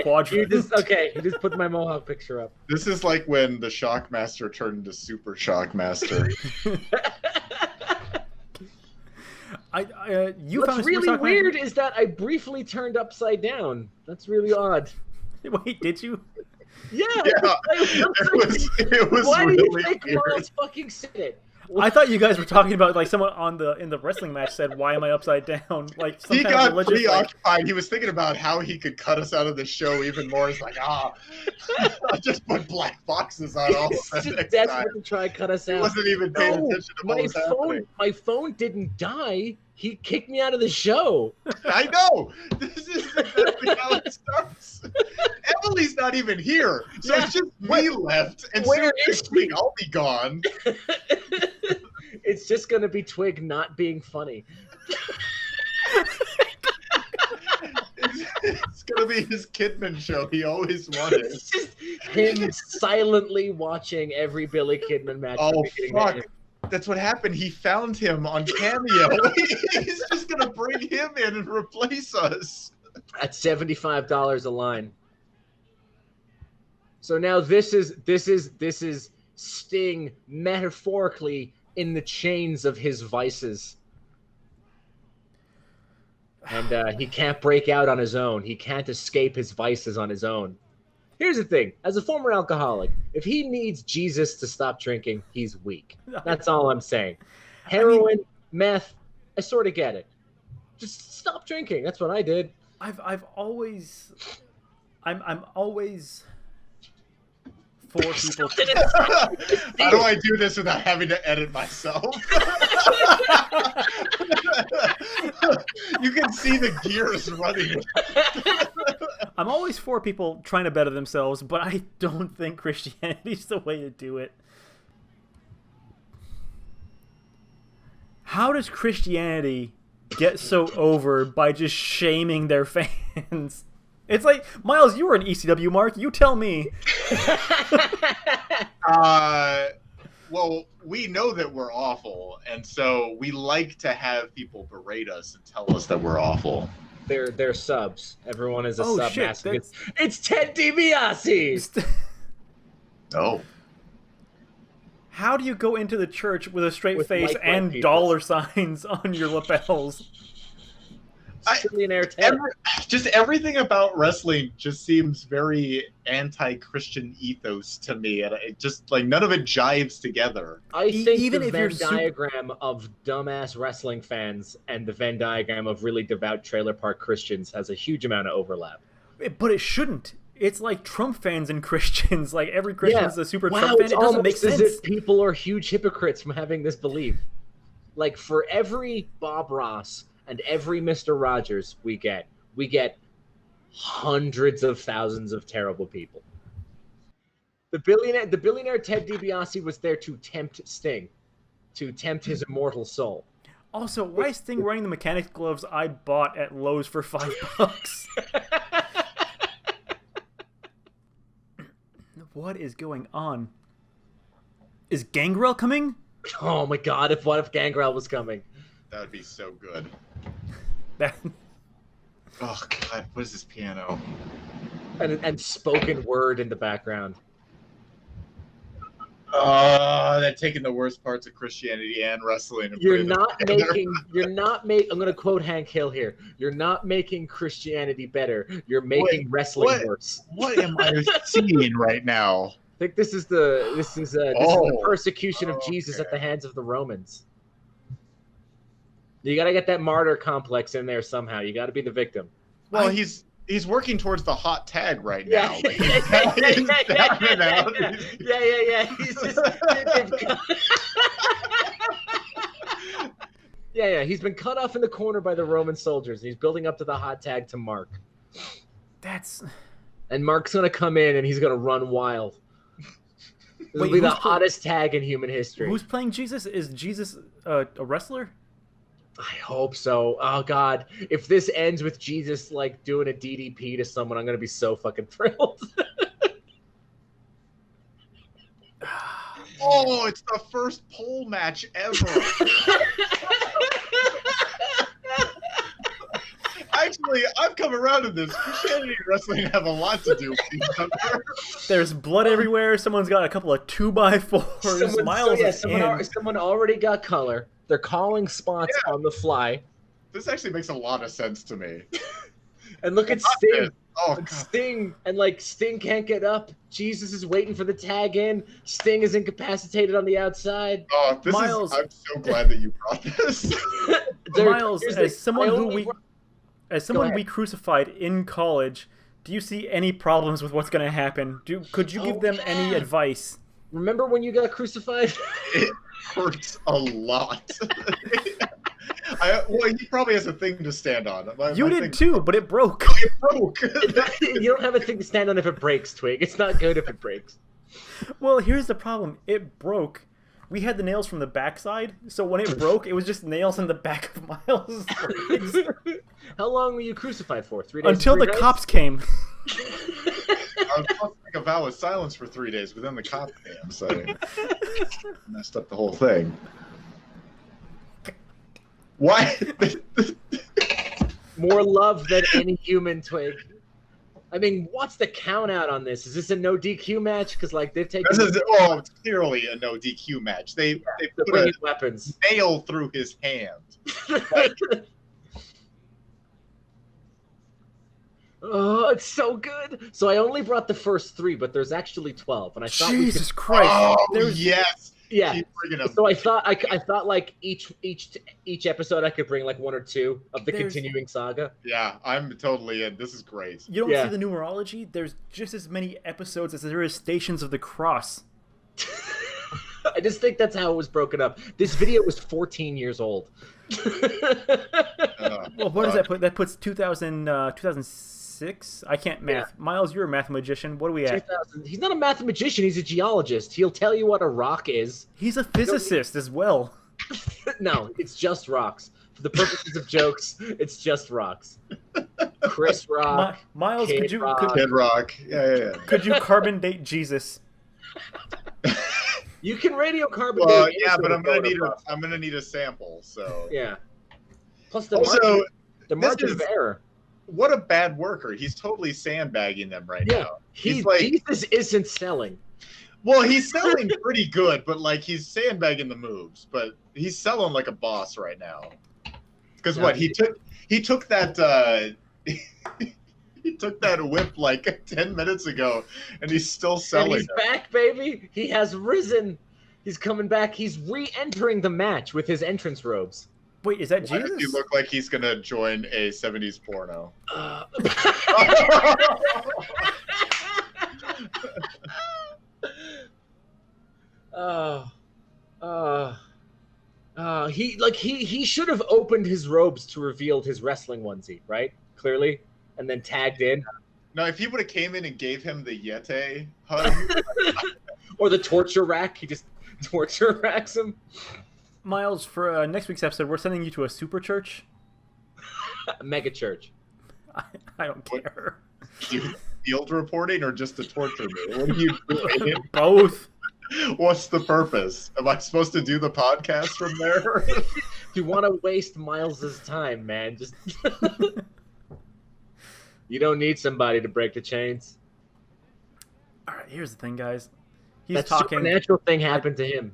quadrant. You just put my Mohawk picture up. This is like when the Shockmaster turned into Super Shockmaster. You What's found this really Shock weird is that I briefly turned upside down. That's really odd. Wait, did you? Yeah. It was Why really do you think weird. Miles fucking said it? I thought you guys were talking about like someone in the wrestling match said, "Why am I upside down?" Like some He kind of got religious. preoccupied. He was thinking about how he could cut us out of the show even more. He's like, I just put black boxes on all of He's them just next desperate time. to try and cut us He out. wasn't even paying No, attention to what was happening. my phone didn't die. He kicked me out of the show. I know. This is exactly how it starts. Emily's not even here, so Yeah. it's just me left, and Where soon is next week I'll be gone. It's just gonna be Twig not being funny. It's gonna be his Kidman show. He always wanted. It's just him silently watching every Billy Kidman match. from Oh beginning to fuck! end. That's what happened. He found him on Cameo. He's just gonna bring him in and replace us. At $75 a line. So now this is Sting metaphorically in the chains of his vices. And he can't break out on his own. He can't escape his vices on his own. Here's the thing. As a former alcoholic, if he needs Jesus to stop drinking, he's weak. That's all I'm saying. Heroin, meth, I sort of get it. Just stop drinking. That's what I did. I'm always for people. How do I do this without having to edit myself? You can see the gears running. I'm always for people trying to better themselves, but I don't think Christianity's the way to do it. How does Christianity get so over by just shaming their fans? It's like, Miles, you were an ECW mark. You tell me. Well, we know that we're awful, and so we like to have people berate us and tell us that we're awful. They're subs. Everyone is a Oh, sub shit, master. that's- It's Ted DiBiase! Oh. How do you go into the church with a straight With face like-minded and people. dollar signs on your lapels? Trillionaire Ted. Just everything about wrestling just seems very anti-Christian ethos to me, and it just like none of it jives together. I think even the if you're Venn diagram of dumbass wrestling fans and the Venn diagram of really devout trailer park Christians has a huge amount of overlap. But it shouldn't. It's like Trump fans and Christians. Like every Christian is a super Trump fan. It's It doesn't make almost as sense. if people are huge hypocrites from having this belief. Like for every Bob Ross and every Mr. Rogers we get hundreds of thousands of terrible people. The billionaire Ted DiBiase was there to tempt Sting, to tempt his immortal soul. Also, why is Sting wearing the mechanics gloves I bought at Lowe's for $5? What is going on? Is Gangrel coming? Oh my god, what if Gangrel was coming? That would be so good. That... Oh God, what is this piano? And spoken word in the background. They're taking the worst parts of Christianity and wrestling. And You're putting them not together. I'm going to quote Hank Hill here. You're not making Christianity better. You're making wrestling worse. What am I seeing right now? I think this is the persecution of Jesus at the hands of the Romans. You got to get that martyr complex in there somehow. You got to be the victim. Well, he's working towards the hot tag right Yeah. now. Like, he's tapping out. Yeah. He's just Yeah. He's been cut off in the corner by the Roman soldiers. He's building up to the hot tag to Mark. And Mark's gonna come in and he's gonna run wild. This will be the hottest tag in human history. Who's playing Jesus? Is Jesus a wrestler? I hope so. Oh God, if this ends with Jesus like doing a DDP to someone, I'm gonna be so fucking thrilled. Oh, it's the first pole match ever. Actually, Actually, I've come around to this. Christianity and wrestling have a lot to do with each other. There's blood everywhere. Someone's got a couple of 2x4s. Miles someone already got color. They're calling spots on the fly. This actually makes a lot of sense to me. And look at Sting. Oh, God. Sting, and like Sting can't get up. Jesus is waiting for the tag in. Sting is incapacitated on the outside. Oh, Miles. I'm so glad that you brought this. Miles, as someone we crucified in college, do you see any problems with what's going to happen? Could you give them any advice? Remember when you got crucified? It hurts a lot. Well, he probably has a thing to stand on. You did too, but it broke. It broke. You don't have a thing to stand on if it breaks, Twig. It's not good if it breaks. Well, here's the problem. It broke. We had the nails from the backside, so when it broke, it was just nails in the back of Miles' legs. How long were you crucified for? 3 days? Until the cops came. I was supposed to make a vow of silence for 3 days, but then the cops came, so messed up the whole thing. Why? More love than any human, Twig. I mean, what's the count out on this? Is this a no DQ match? Because like they've taken. It's clearly a no DQ match. They put a weapons nail through his hand. Oh, it's so good. So I only brought the first 3, but there's actually 12, and I thought Jesus Christ! Oh, yes. Yeah. Keep bringing them. So I thought like each episode I could bring like 1 or 2 of the continuing saga. Yeah, I'm totally in. This is great. You don't see the numerology? There's just as many episodes as there is Stations of the Cross. I just think that's how it was broken up. This video was 14 years old. Well, what does that put? That puts 2006? I can't math. Yeah. Miles, you're a mathematician. What are we at? He's not a mathematician. He's a geologist. He'll tell you what a rock is. He's a physicist as well. No, it's just rocks. For the purposes of jokes, it's just rocks. Chris Rock. Miles, Kid Rock. Yeah. Could you carbon date Jesus? You can radiocarbon. Well, yeah, but I'm gonna need a sample. So yeah. Plus the margin of error. What a bad worker! He's totally sandbagging them right now. He's like, Jesus isn't selling. Well, he's selling pretty good, but like he's sandbagging the moves. But he's selling like a boss right now. Because he took that. He took that whip like 10 minutes ago, and he's still selling. And he's back, baby. He has risen. He's coming back. He's re-entering the match with his entrance robes. Wait, is that Jesus? Why does he look like he's gonna join a 70s porno? He should have opened his robes to reveal his wrestling onesie, right? Clearly. And then tagged in. No, if he would have came in and gave him the Yeti hug. Or the torture rack. He just torture racks him. Miles, for next week's episode, we're sending you to a super church. A mega church. I don't care. Field reporting or just a torture movie? What are you doing? Both. What's the purpose? Am I supposed to do the podcast from there? If you want to waste Miles's time, man, just... You don't need somebody to break the chains. All right, here's the thing, guys. He's that talking. Supernatural thing happened to him.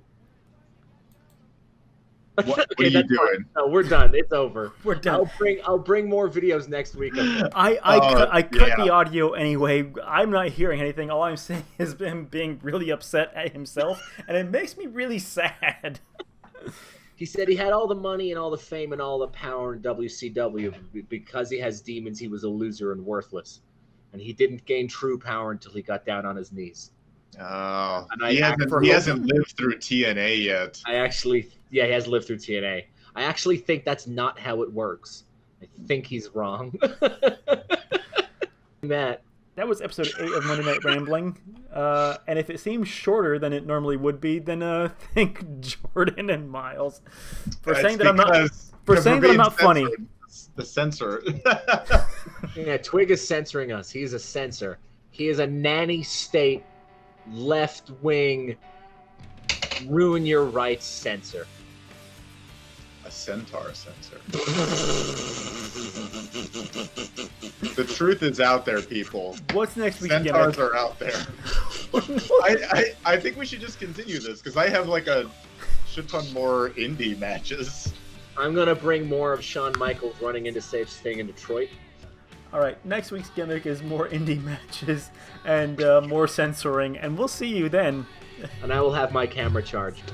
What are you doing? No, we're done. It's over. We're done. I'll bring more videos next week. I cut the audio anyway. I'm not hearing anything. All I'm saying is him being really upset at himself, and it makes me really sad. He said he had all the money and all the fame and all the power in WCW. Because he has demons, he was a loser and worthless. And he didn't gain true power until he got down on his knees. Oh, he hasn't lived through TNA yet. He has lived through TNA. I actually think that's not how it works. I think he's wrong. That was episode 8 of Monday Night Rambling. And if it seems shorter than it normally would be, then thank Jordan and Miles for saying that I'm not funny. The censor. Yeah, Twig is censoring us. He's a censor. He is a nanny state, left wing, ruin your rights censor. A centaur censor. The truth is out there, people. What's next week's Centaurs gimmick? are out there. I think we should just continue this because I have like a shit ton more indie matches. I'm gonna bring more of Shawn Michaels running into Safe Sting in Detroit. All right, next week's gimmick is more indie matches and more censoring, and we'll see you then. And I will have my camera charged.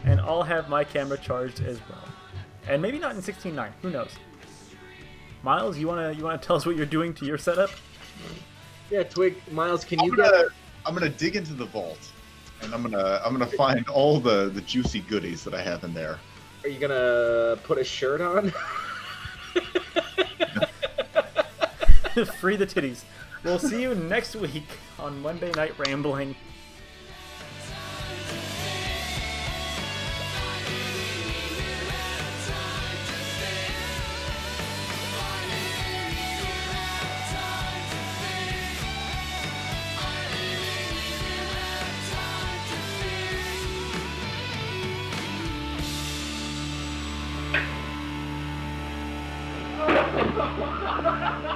And I'll have my camera charged as well. And maybe not in 16:9. Who knows? Miles, you wanna tell us what you're doing to your setup? Yeah, Twig, Miles, can I'm you gonna dig into the vault, and I'm gonna find all the juicy goodies that I have in there. Are you gonna put a shirt on? Free the titties. We'll see you next week on Monday Night Rambling. Ha ha ha ha!